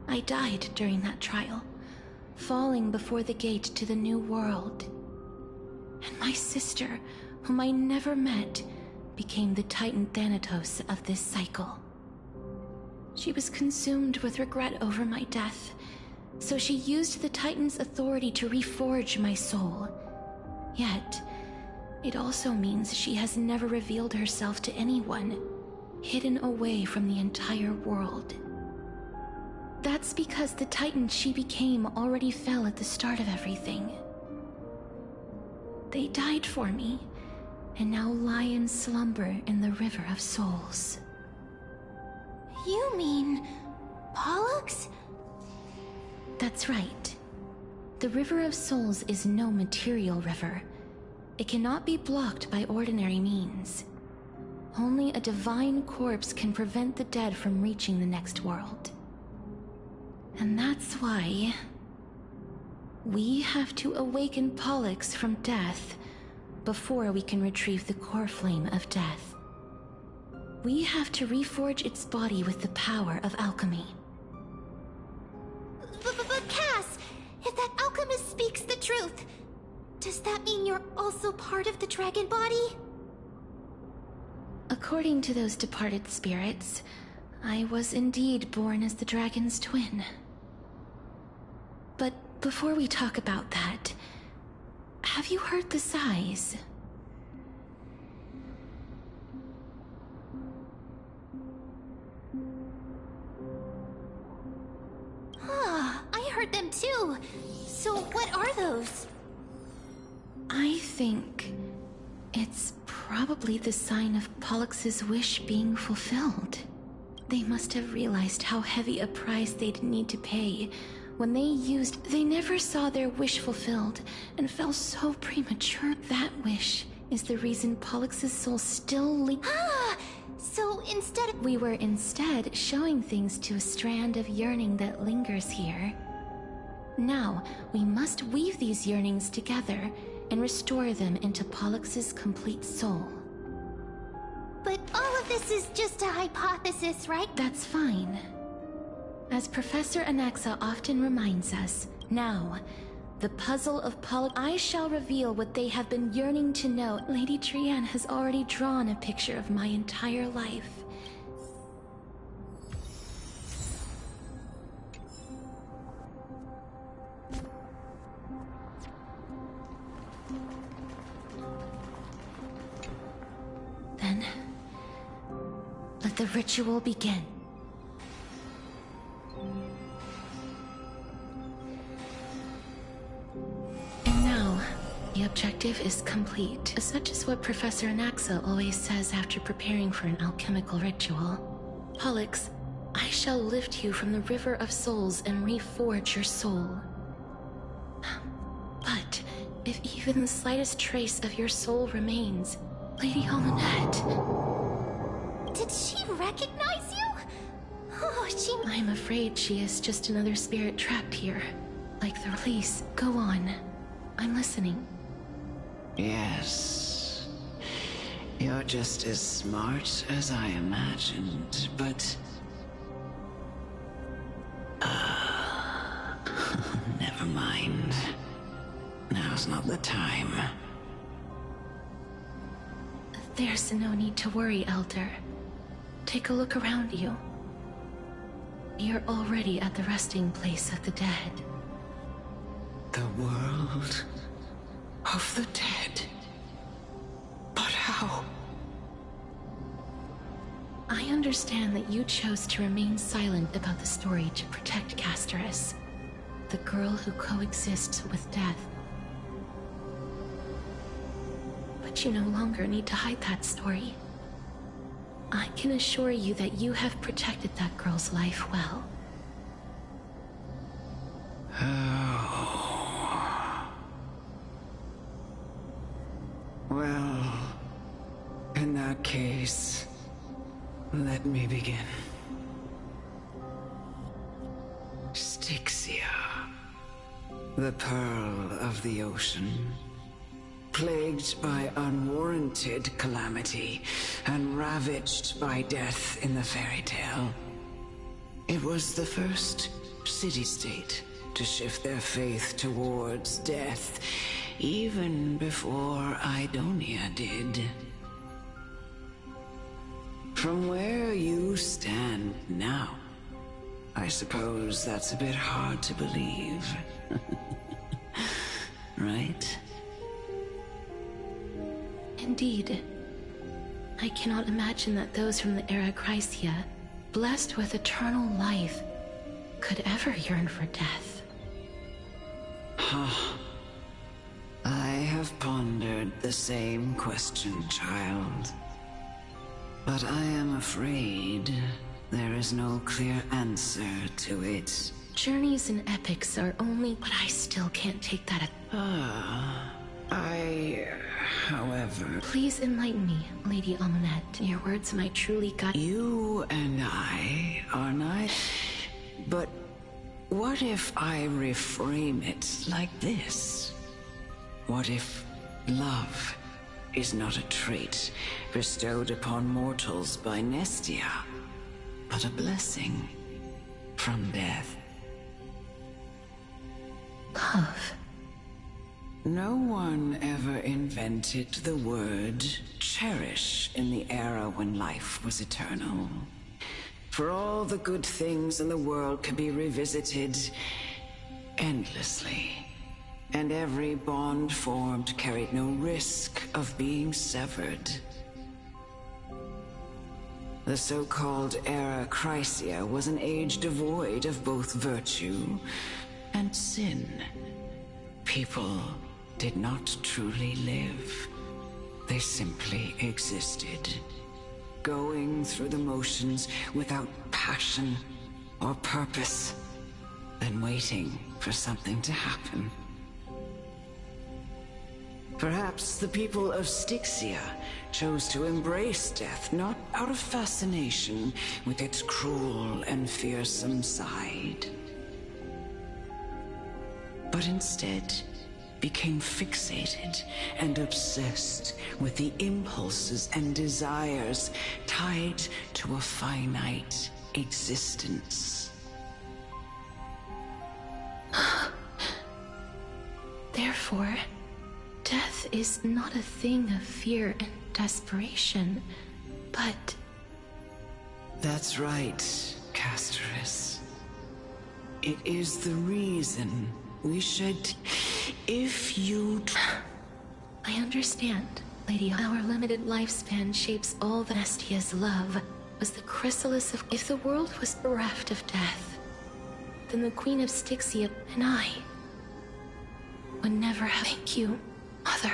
I died during that trial, falling before the gate to the new world. And my sister, whom I never met, became the Titan Thanatos of this cycle. She was consumed with regret over my death, so she used the Titan's authority to reforge my soul. Yet, it also means she has never revealed herself to anyone, hidden away from the entire world. That's because the Titan she became already fell at the start of everything. They died for me, and now lie in slumber in the River of Souls.
You mean... Pollux?
That's right. The River of Souls is no material river. It cannot be blocked by ordinary means. Only a divine corpse can prevent the dead from reaching the next world. And that's why... we have to awaken Pollux from death before we can retrieve the core flame of death. We have to reforge its body with the power of alchemy.
But Cass, if that alchemist speaks the truth, does that mean you're also part of the dragon body?
According to those departed spirits, I was indeed born as the dragon's twin. But before we talk about that, have you heard the sighs?
I heard them too. So what are those?
I think it's probably the sign of Pollux's wish being fulfilled. They must have realized how heavy a price they'd need to pay when they never saw their wish fulfilled and fell so premature. That wish is the reason Pollux's soul still
So
we were instead showing things to a strand of yearning that lingers here. Now, we must weave these yearnings together and restore them into Pollux's complete soul.
But all of this is just a hypothesis, right?
That's fine. As Professor Anaxa often reminds us, now, the puzzle of Pollux... I shall reveal what they have been yearning to know. Lady Trianne has already drawn a picture of my entire life. Then, let the ritual begin. And now, the objective is complete. Such is what Professor Anaxa always says after preparing for an alchemical ritual. Pollux, I shall lift you from the River of Souls and reforge your soul. But if even the slightest trace of your soul remains, Lady Almanette...
Did she recognize you? Oh,
I'm afraid she is just another spirit trapped here. Like the... Please, go on. I'm listening.
Yes. You're just as smart as I imagined, but... never mind. Now's not the time.
There's no need to worry, Elder. Take a look around you. You're already at the resting place of the dead.
The world of the dead. But how?
I understand that you chose to remain silent about the story to protect Casterus, the girl who coexists with death. But you no longer need to hide that story. I can assure you that you have protected that girl's life well.
Oh. Well, in that case, let me begin. Styxia, the pearl of the ocean, plagued by unwarranted calamity and ravaged by death in the fairy tale. It was the first city-state to shift their faith towards death, even before Idonia did. From where you stand now, I suppose that's a bit hard to believe. Right?
Indeed. I cannot imagine that those from the Era Chrysia, blessed with eternal life, could ever yearn for death.
I have pondered the same question, child. But I am afraid there is no clear answer to it.
Journeys and epics are only, but I still can't take that.
However...
Please enlighten me, Lady Amunet. Your words might truly guide...
You and I are not... But what if I reframe it like this? What if love is not a trait bestowed upon mortals by Nestia, but a blessing from death?
Love.
No one ever invented the word cherish in the era when life was eternal. For all the good things in the world could be revisited endlessly, and every bond formed carried no risk of being severed. The so-called Era Chrysia was an age devoid of both virtue and sin. People did not truly live. They simply existed, going through the motions without passion or purpose, then waiting for something to happen. Perhaps the people of Styxia chose to embrace death not out of fascination with its cruel and fearsome side, but instead became fixated and obsessed with the impulses and desires tied to a finite existence.
Therefore, death is not a thing of fear and desperation, but...
That's right, Casterus. It is the reason we should... If you...
I understand, Lady. Our limited lifespan shapes all that Nestia's love was the chrysalis of... If the world was bereft of death, then the Queen of Styxia and I would never have... Thank you, Mother.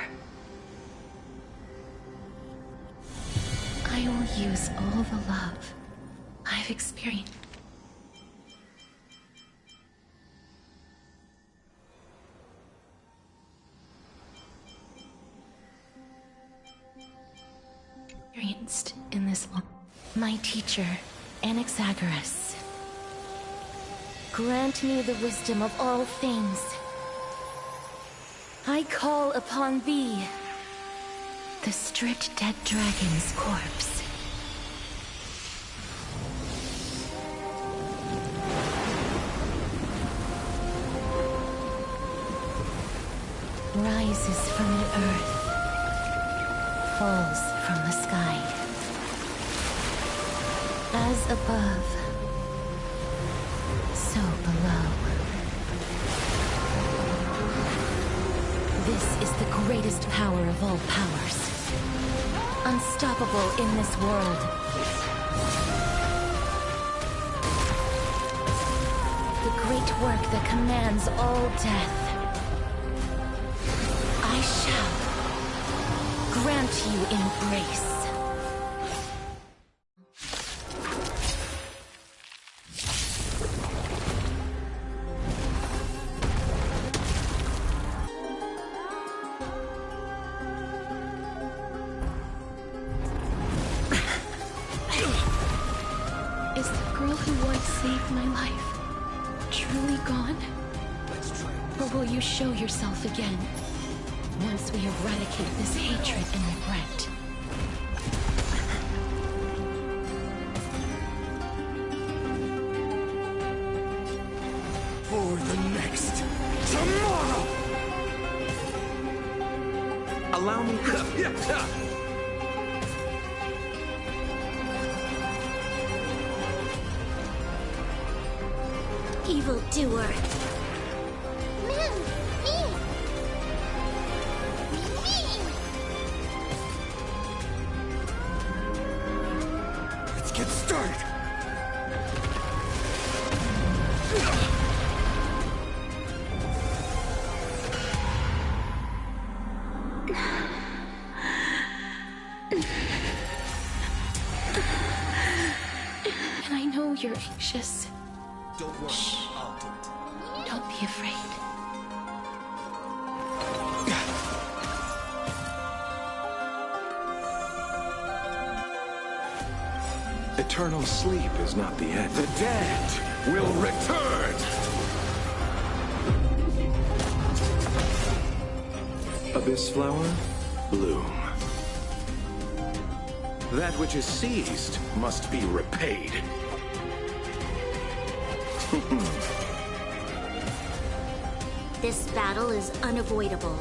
I will use all the love I've experienced. In this long... My teacher, Anaxagoras. Grant me the wisdom of all things. I call upon thee, the stripped dead dragon's corpse. rises from the earth, falls from the sky. As above, so below. This is the greatest power of all powers. Unstoppable in this world. The great work that commands all death. I shall grant you embrace. Is the girl who once saved my life truly gone? Or will you show yourself again, once we eradicate this hatred and regret?
For the next tomorrow!
Allow me
Evildoer. Me!
Let's get started!
And I know you're anxious.
Don't worry, I'll do it.
Don't be afraid.
Eternal sleep is not the end. The dead will return! Abyss flower, bloom. That which is seized must be repaid.
This battle is unavoidable.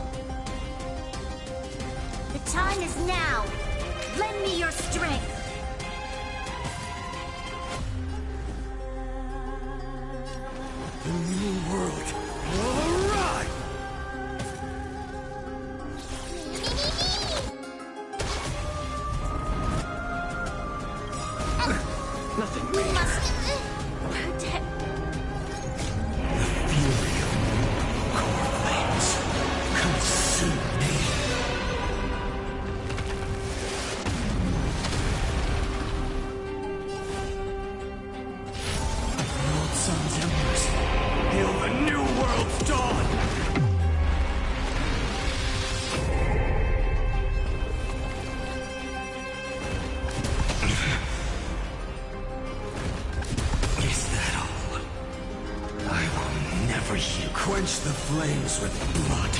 The time is now. Lend me your strength.
The new world will arrive!
Nothing
We must protect.
Fury of core flames consume me. Old sun's embers hail the new world's dawn. Is that all? I will never yield. Quench the flames with blood.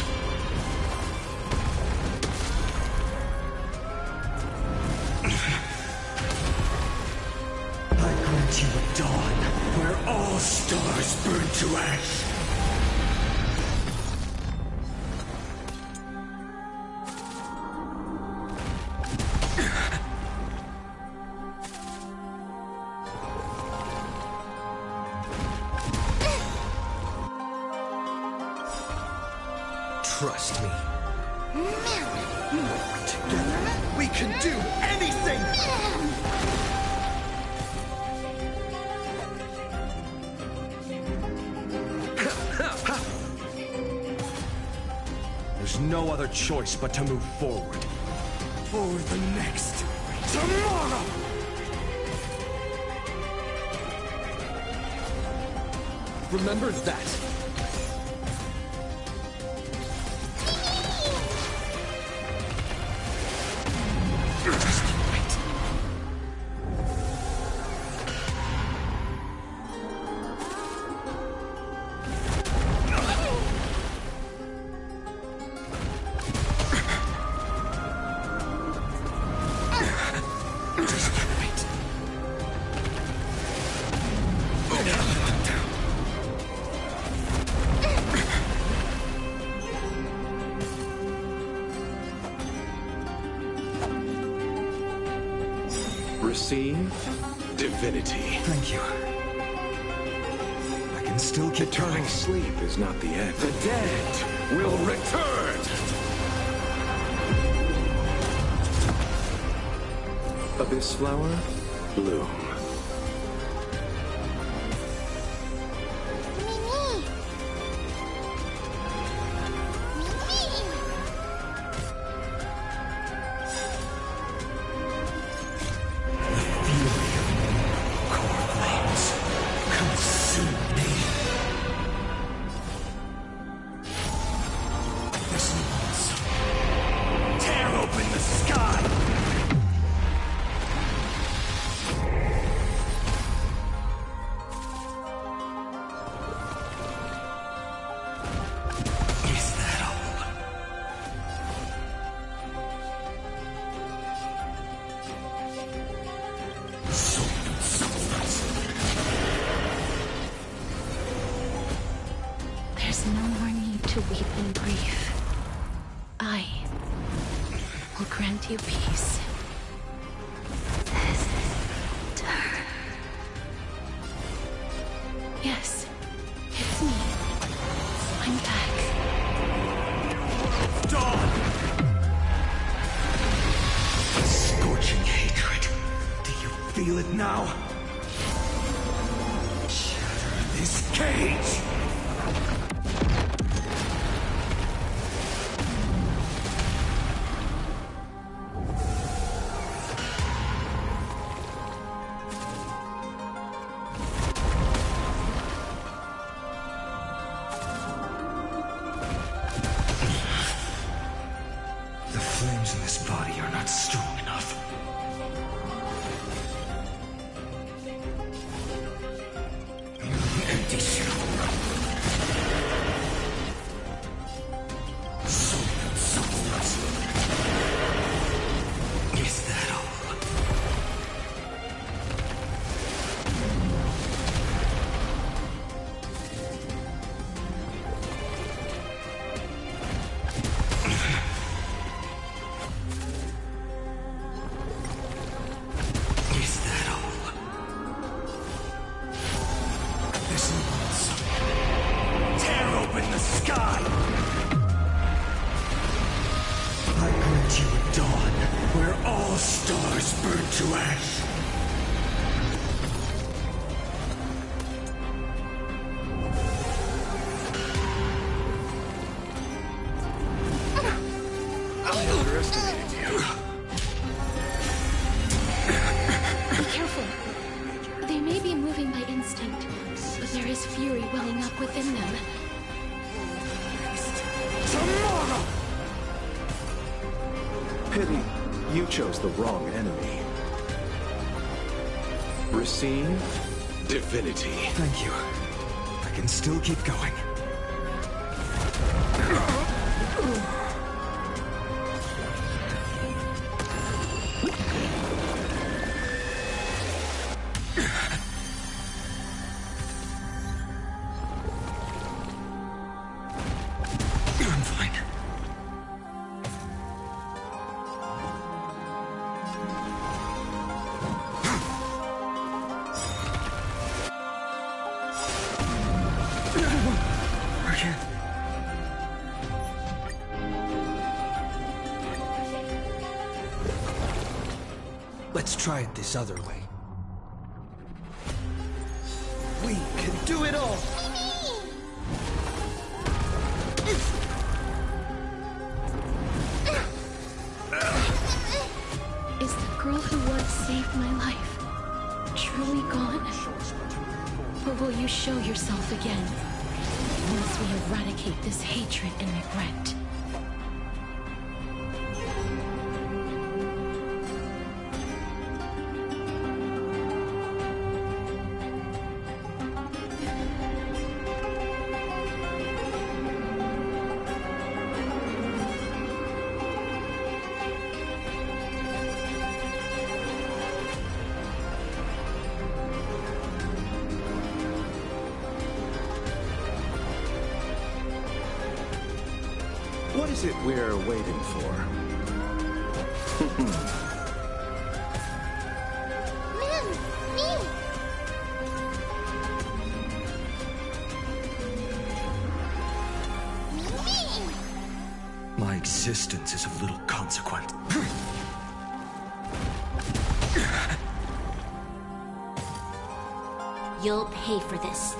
I grant you a dawn where all stars burn to ash. Trust me. Together, we can do anything! There's no other choice but to move forward. For the next tomorrow! Remember that. Just wait. Just wait.
Receive divinity.
Thank you. I can still keep
Eternal
going.
sleep is not the end. The dead will return! Abyss flower, bloom.
There's no more need to weep in grief. I will grant you peace. Yes, it's me. I'm back.
Dawn! Scorching hatred. Do you feel it now? Shatter this cage! The flames in this body are not strong enough. Empty shell. Souls. Is that all? Is that all? This lonesome. Tear open the sky! I grant you a dawn where all stars burn to ash.
I underestimated you.
Be careful. They may be moving by instinct, but there is fury welling up within them.
Tomorrow!
Pity you chose the wrong enemy. Receive divinity.
Thank you. I can still keep going. I'm fine. Okay.
Let's try it this other way. We can do it all!
Is the girl who once saved my life truly gone? Or will you show yourself again once we eradicate this hatred and regret?
What is it we're waiting for?
consequence.
You'll pay for this.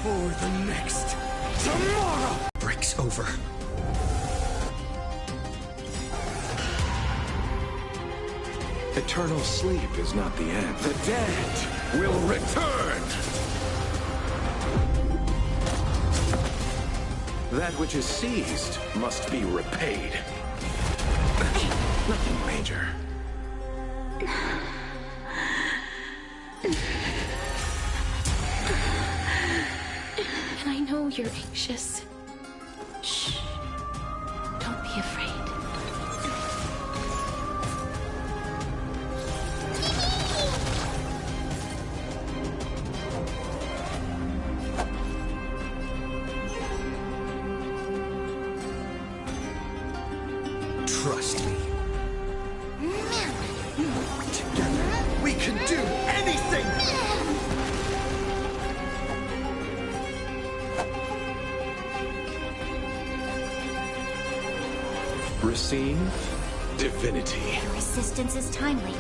For the next tomorrow! Breaks over.
Eternal sleep is not the end. The dead will return! That which is seized must be repaid. Nothing major.
And I know you're anxious. Shh. Don't be afraid.
Trust me. Together, we can do anything!
Receive divinity.
The resistance is timely.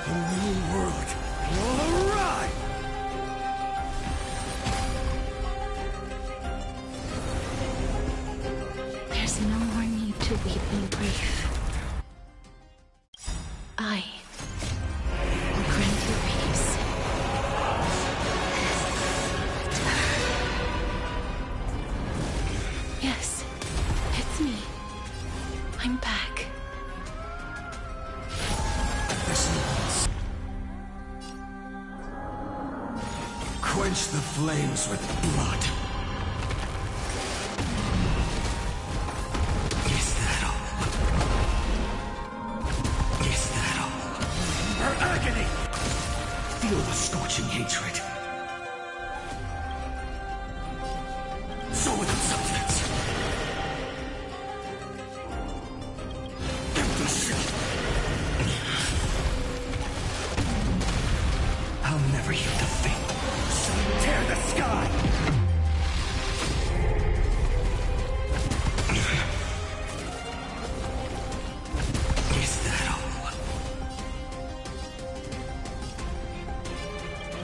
The new world will arrive!
There's no more need to weep in grief. I will grant you peace. Yes, it's me. I'm back.
Quench the flames with blood. Is that all? Is that all? Her agony! Feel the scorching hatred. So with substance. Empty shell. I'll never hear the fate. Tear the sky! Is that all?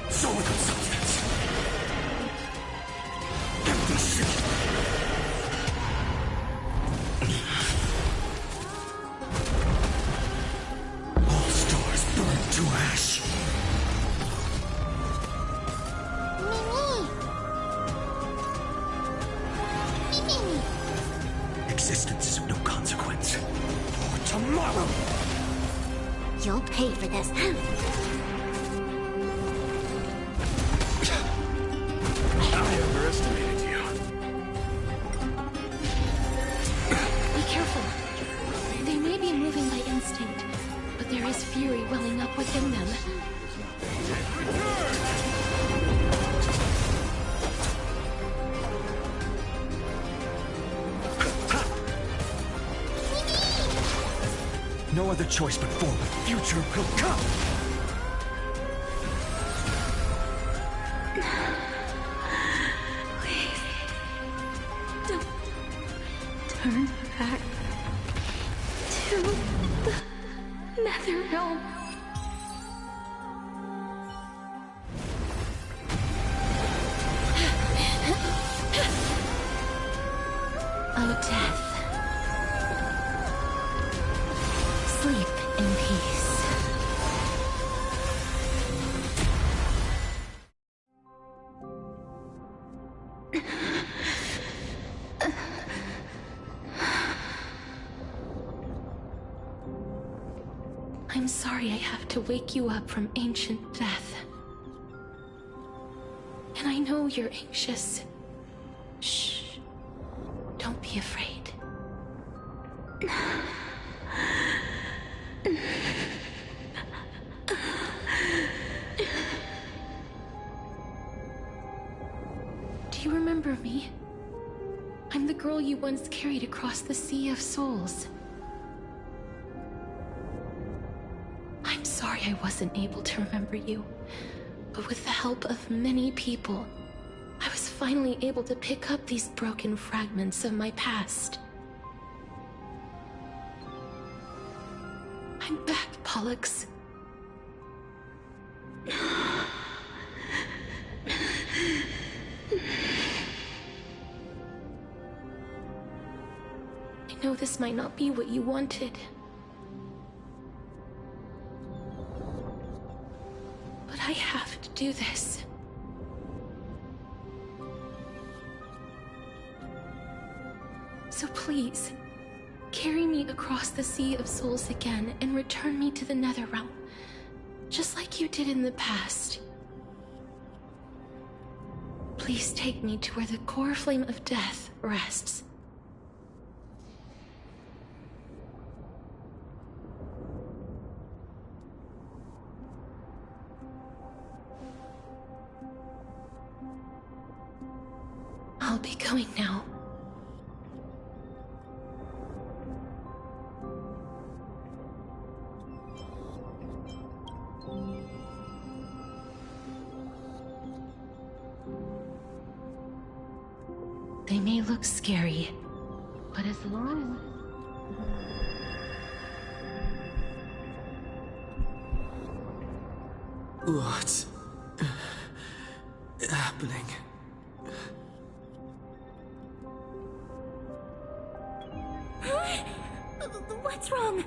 So with substance. Empty shell. All stars burn to ash. Existence is of no consequence. For tomorrow!
You'll pay for this.
I underestimated you.
Be careful. They may be moving by instinct, but there is fury welling up within them.
No other choice but forward. Future will come!
Please, don't turn back to the Nether Realm. Oh, death. Sleep in peace. I'm sorry I have to wake you up from ancient death. And I know you're anxious. Shh. Don't be afraid. Do you remember me? I'm the girl you once carried across the Sea of Souls. I'm sorry I wasn't able to remember you, but with the help of many people, I was finally able to pick up these broken fragments of my past. I'm back, Pollux. I know this might not be what you wanted. But I have to do this. So please, carry me across the Sea of Souls again and return me to the Netherrealm, just like you did in the past. Please take me to where the core flame of death rests. I'll be going now. They may look scary, but as long
What's happening?
What's wrong?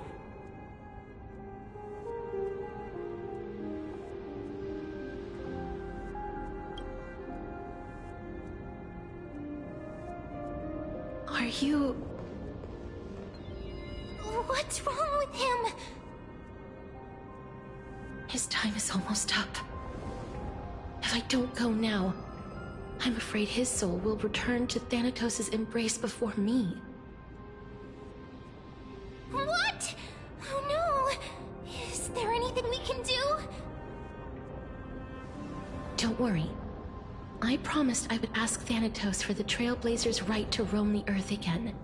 Are you...
What's wrong with him?
His time is almost up. If I don't go now, I'm afraid his soul will return to Thanatos' embrace before me.
What? Oh no! Is there anything we can do?
Don't worry. I promised I would ask Thanatos for the Trailblazers' right to roam the Earth again.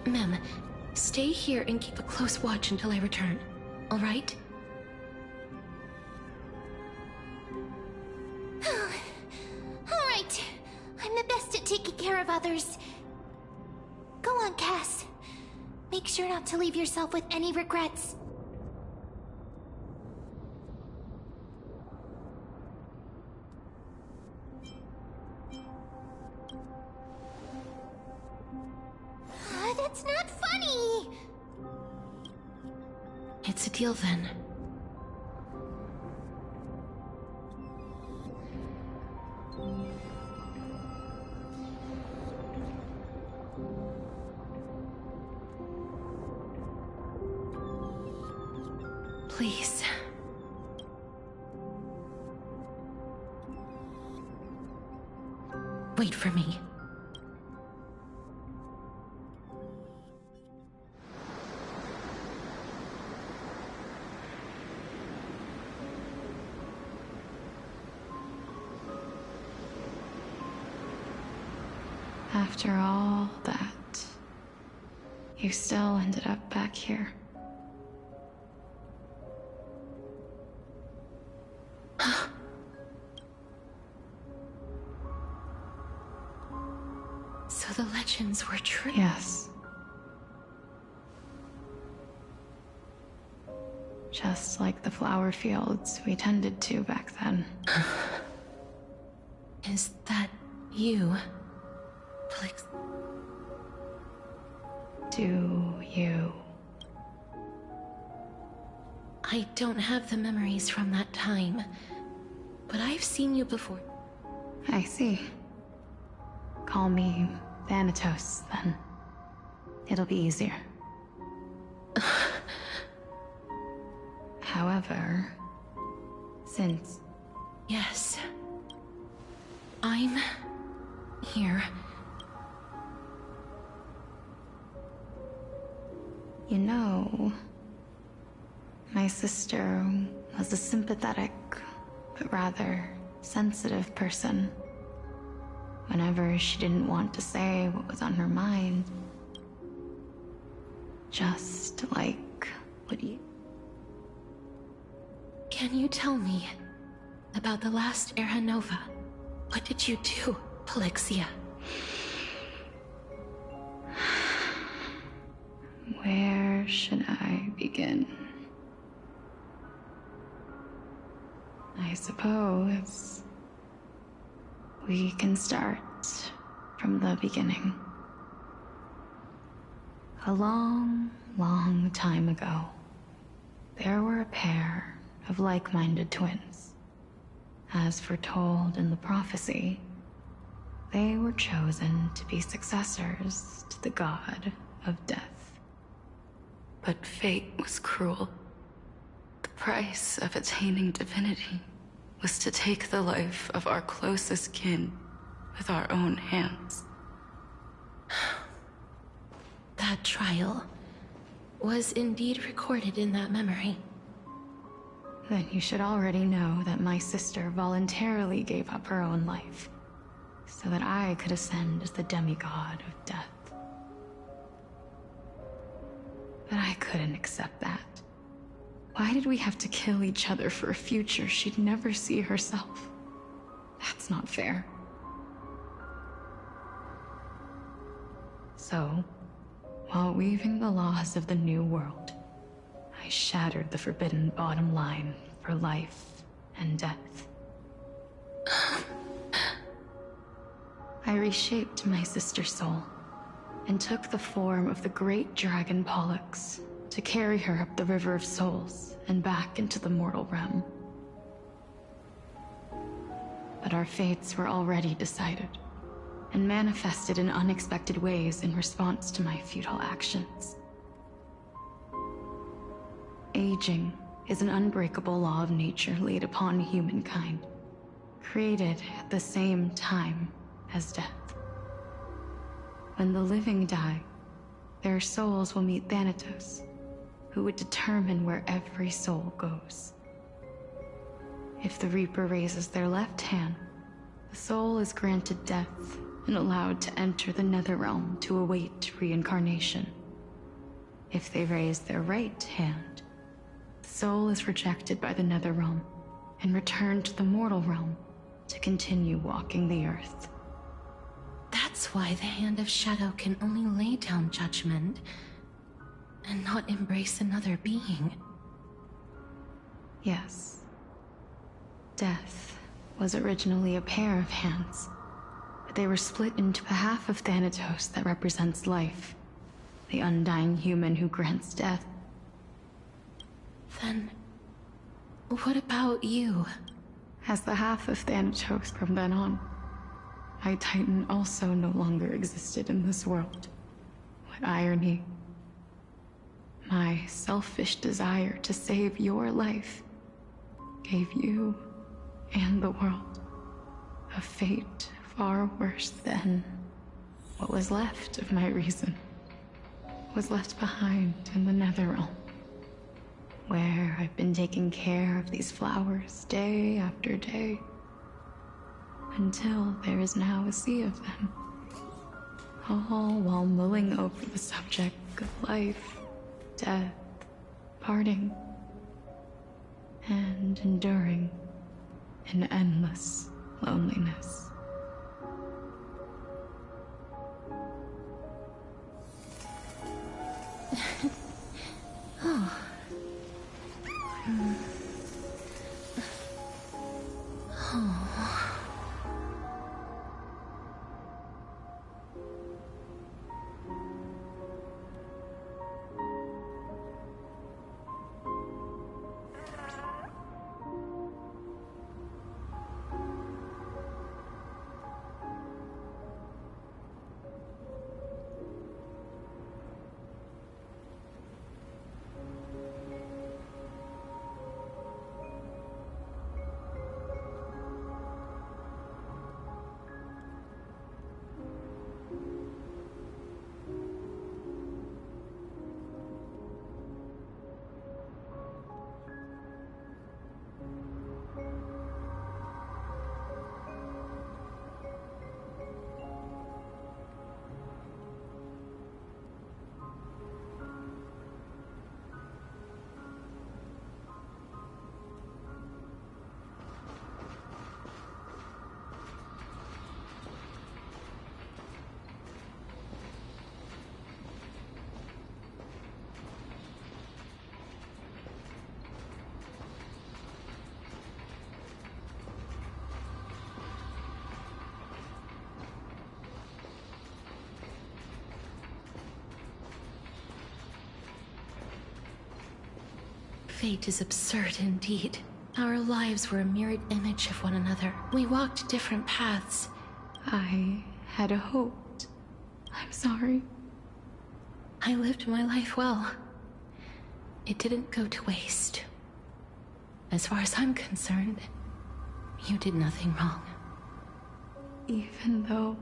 Mem, stay here and keep a close watch until I return, all right?
All right. I'm the best at taking care of others. Go on, Cass. Make sure not to leave yourself with any regrets. That's not funny!
It's a deal then. Please. Wait for me.
After all that, you still ended up back here.
So the legends were true?
Yes. Just like the flower fields we tended to back then.
Is that you? Please.
Do you?
I don't have the memories from that time, but I've seen you before.
I see. Call me Thanatos, then. It'll be easier. However, since...
Yes. I'm here.
You know, my sister was a sympathetic, but rather sensitive person. Whenever she didn't want to say what was on her mind, just like Woody.
Can you tell me about the last Era Nova? What did you do, Polixia?
Where should I begin? I suppose we can start from the beginning. A long, long time ago, there were a pair of like-minded twins. As foretold in the prophecy, they were chosen to be successors to the god of death. But fate was cruel. The price of attaining divinity was to take the life of our closest kin with our own hands.
That trial was indeed recorded in that memory.
Then you should already know that my sister voluntarily gave up her own life, so that I could ascend as the demigod of death. But I couldn't accept that. Why did we have to kill each other for a future she'd never see herself? That's not fair. So, while weaving the laws of the new world, I shattered the forbidden bottom line for life and death. I reshaped my sister's soul and took the form of the great dragon Pollux to carry her up the River of Souls and back into the mortal realm. But our fates were already decided and manifested in unexpected ways in response to my futile actions. Aging is an unbreakable law of nature laid upon humankind, created at the same time as death. When the living die, their souls will meet Thanatos, who would determine where every soul goes. If the Reaper raises their left hand, the soul is granted death and allowed to enter the Netherrealm to await reincarnation. If they raise their right hand, the soul is rejected by the Netherrealm and returned to the mortal realm to continue walking the earth.
That's why the Hand of Shadow can only lay down judgment and not embrace another being.
Yes. Death was originally a pair of hands, but they were split into a half of Thanatos that represents life, the undying human who grants death.
Then, what about you?
As the half of Thanatos from then on, my Titan also no longer existed in this world. What irony. My selfish desire to save your life gave you and the world a fate far worse than what was left of my reason was left behind in the Netherrealm, where I've been taking care of these flowers day after day, until there is now a sea of them, all while mulling over the subject of life, death, parting, and enduring in endless loneliness.
Oh. Oh. fate is absurd indeed. Our lives were a mirrored image of one another. We walked different paths.
I had hoped. I'm sorry.
I lived my life well. It didn't go to waste. As far as I'm concerned, you did nothing wrong.
Even though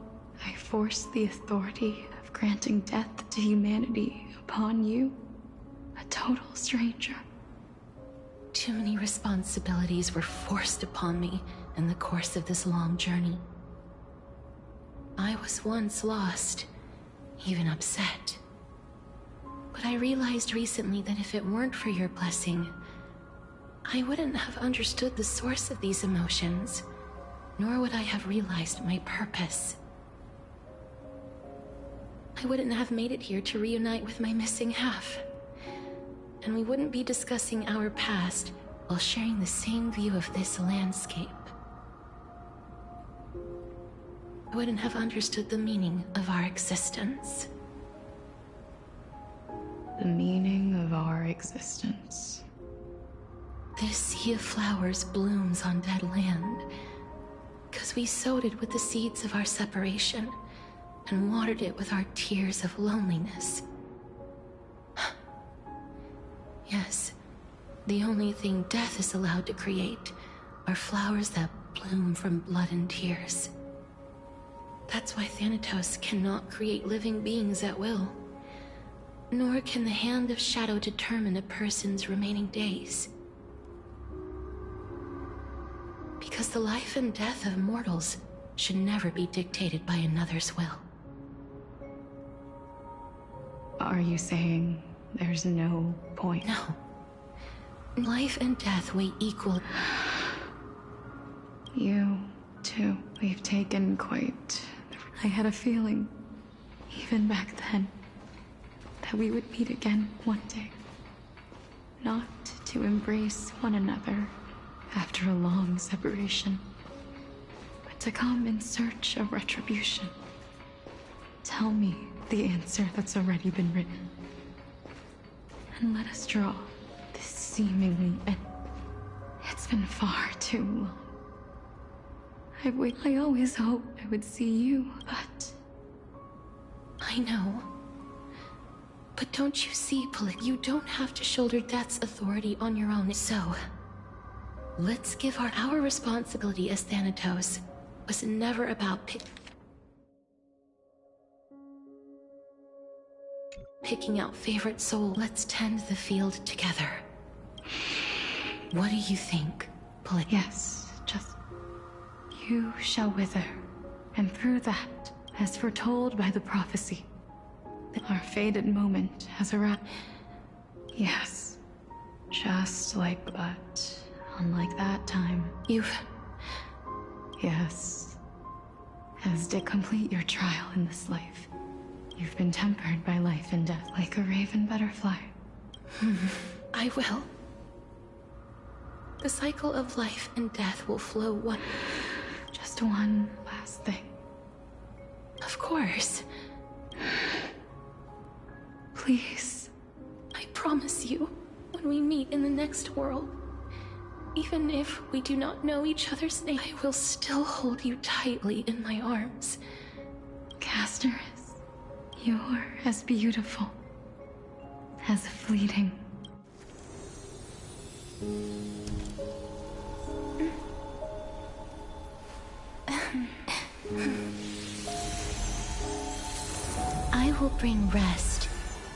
I forced the authority of granting death to humanity upon you, a total stranger.
Too many responsibilities were forced upon me in the course of this long journey. I was once lost, even upset. But I realized recently that if it weren't for your blessing, I wouldn't have understood the source of these emotions, nor would I have realized my purpose. I wouldn't have made it here to reunite with my missing half. And we wouldn't be discussing our past while sharing the same view of this landscape. I wouldn't have understood the meaning of our existence.
The meaning of our existence.
This sea of flowers blooms on dead land, because we sowed it with the seeds of our separation and watered it with our tears of loneliness. Yes, the only thing death is allowed to create are flowers that bloom from blood and tears. That's why Thanatos cannot create living beings at will. Nor can the Hand of Shadow determine a person's remaining days. Because the life and death of mortals should never be dictated by another's will.
Are you saying there's no point?
No. Life and death weigh equal.
You, too. We've taken quite... I had a feeling, even back then, that we would meet again one day. Not to embrace one another after a long separation, but to come in search of retribution. Tell me the answer that's already been written. And let us draw this seemingly end. It's been far too long. I always hoped I would see you, but...
I know. But don't you see, Polit, you don't have to shoulder death's authority on your own. So, let's give our responsibility as Thanatos was never about picking out favorite soul. Let's tend the field together. What do you think, Polit?
Yes, just... You shall wither, and through that, as foretold by the prophecy, our fated moment has arrived. Yes, just like, but unlike that time. Yes. As to complete your trial in this life, you've been tempered by life and death like a raven butterfly.
I will. The cycle of life and death will flow one...
Just one last thing.
Of course.
Please.
I promise you, when we meet in the next world, even if we do not know each other's name, I will still hold you tightly in my arms.
Casterus, you're as beautiful as fleeting.
I will bring rest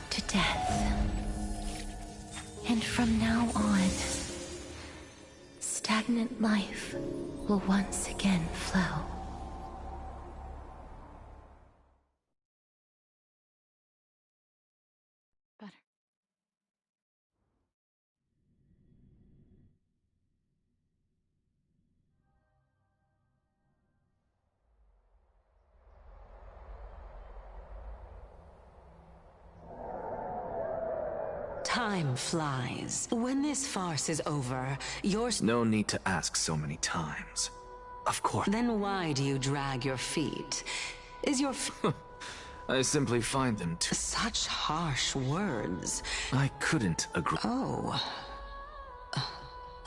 to death. And from now on, stagnant life will once again flow.
Better.
Time flies. When this farce is over,
No need to ask so many times. Of course.
Then why do you drag your feet? Is your
I simply find them too...
Such harsh words.
I couldn't agree.
Oh.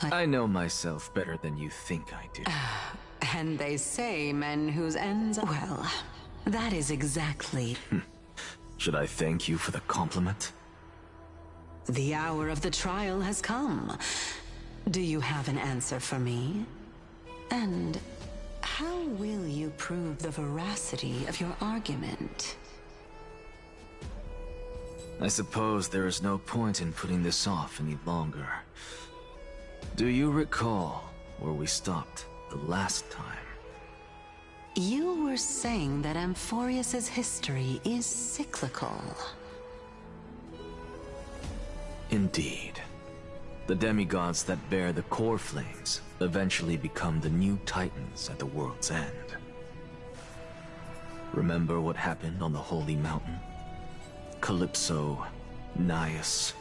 I know myself better than you think I do.
And they say men whose ends... Well, that is exactly...
Should I thank you for the compliment?
The hour of the trial has come. Do you have an answer for me? And how will you prove the veracity of your argument?
I suppose there is no point in putting this off any longer. Do you recall where we stopped the last time?
You were saying that Amphorius's history is cyclical.
Indeed. The demigods that bear the core flames eventually become the new titans at the world's end. Remember what happened on the Holy Mountain? Calypso, Naias.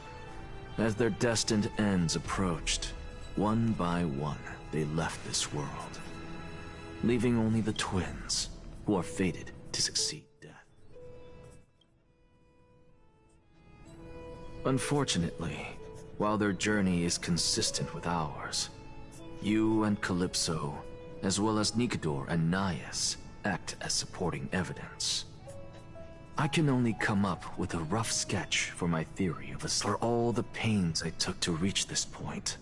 As their destined ends approached, one by one they left this world, leaving only the twins, who are fated to succeed death. Unfortunately, while their journey is consistent with ours, you and Calypso, as well as Nikador and Naias, act as supporting evidence. I can only come up with a rough sketch for my theory of for all the pains I took to reach this point.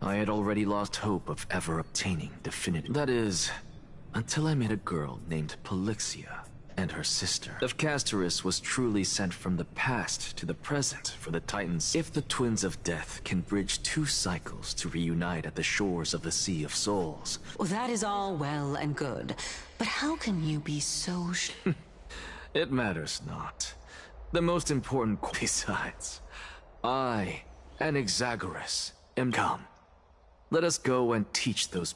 I had already lost hope of ever obtaining definitive... That is, until I met a girl named Polixia and her sister. If Castorus was truly sent from the past to the present for the Titans, if the Twins of Death can bridge two cycles to reunite at the shores of the Sea of Souls...
Well, that is all well and good, but how can you be so
It matters not. The most important... Besides, I and Exagoras am... Come, let us go and teach those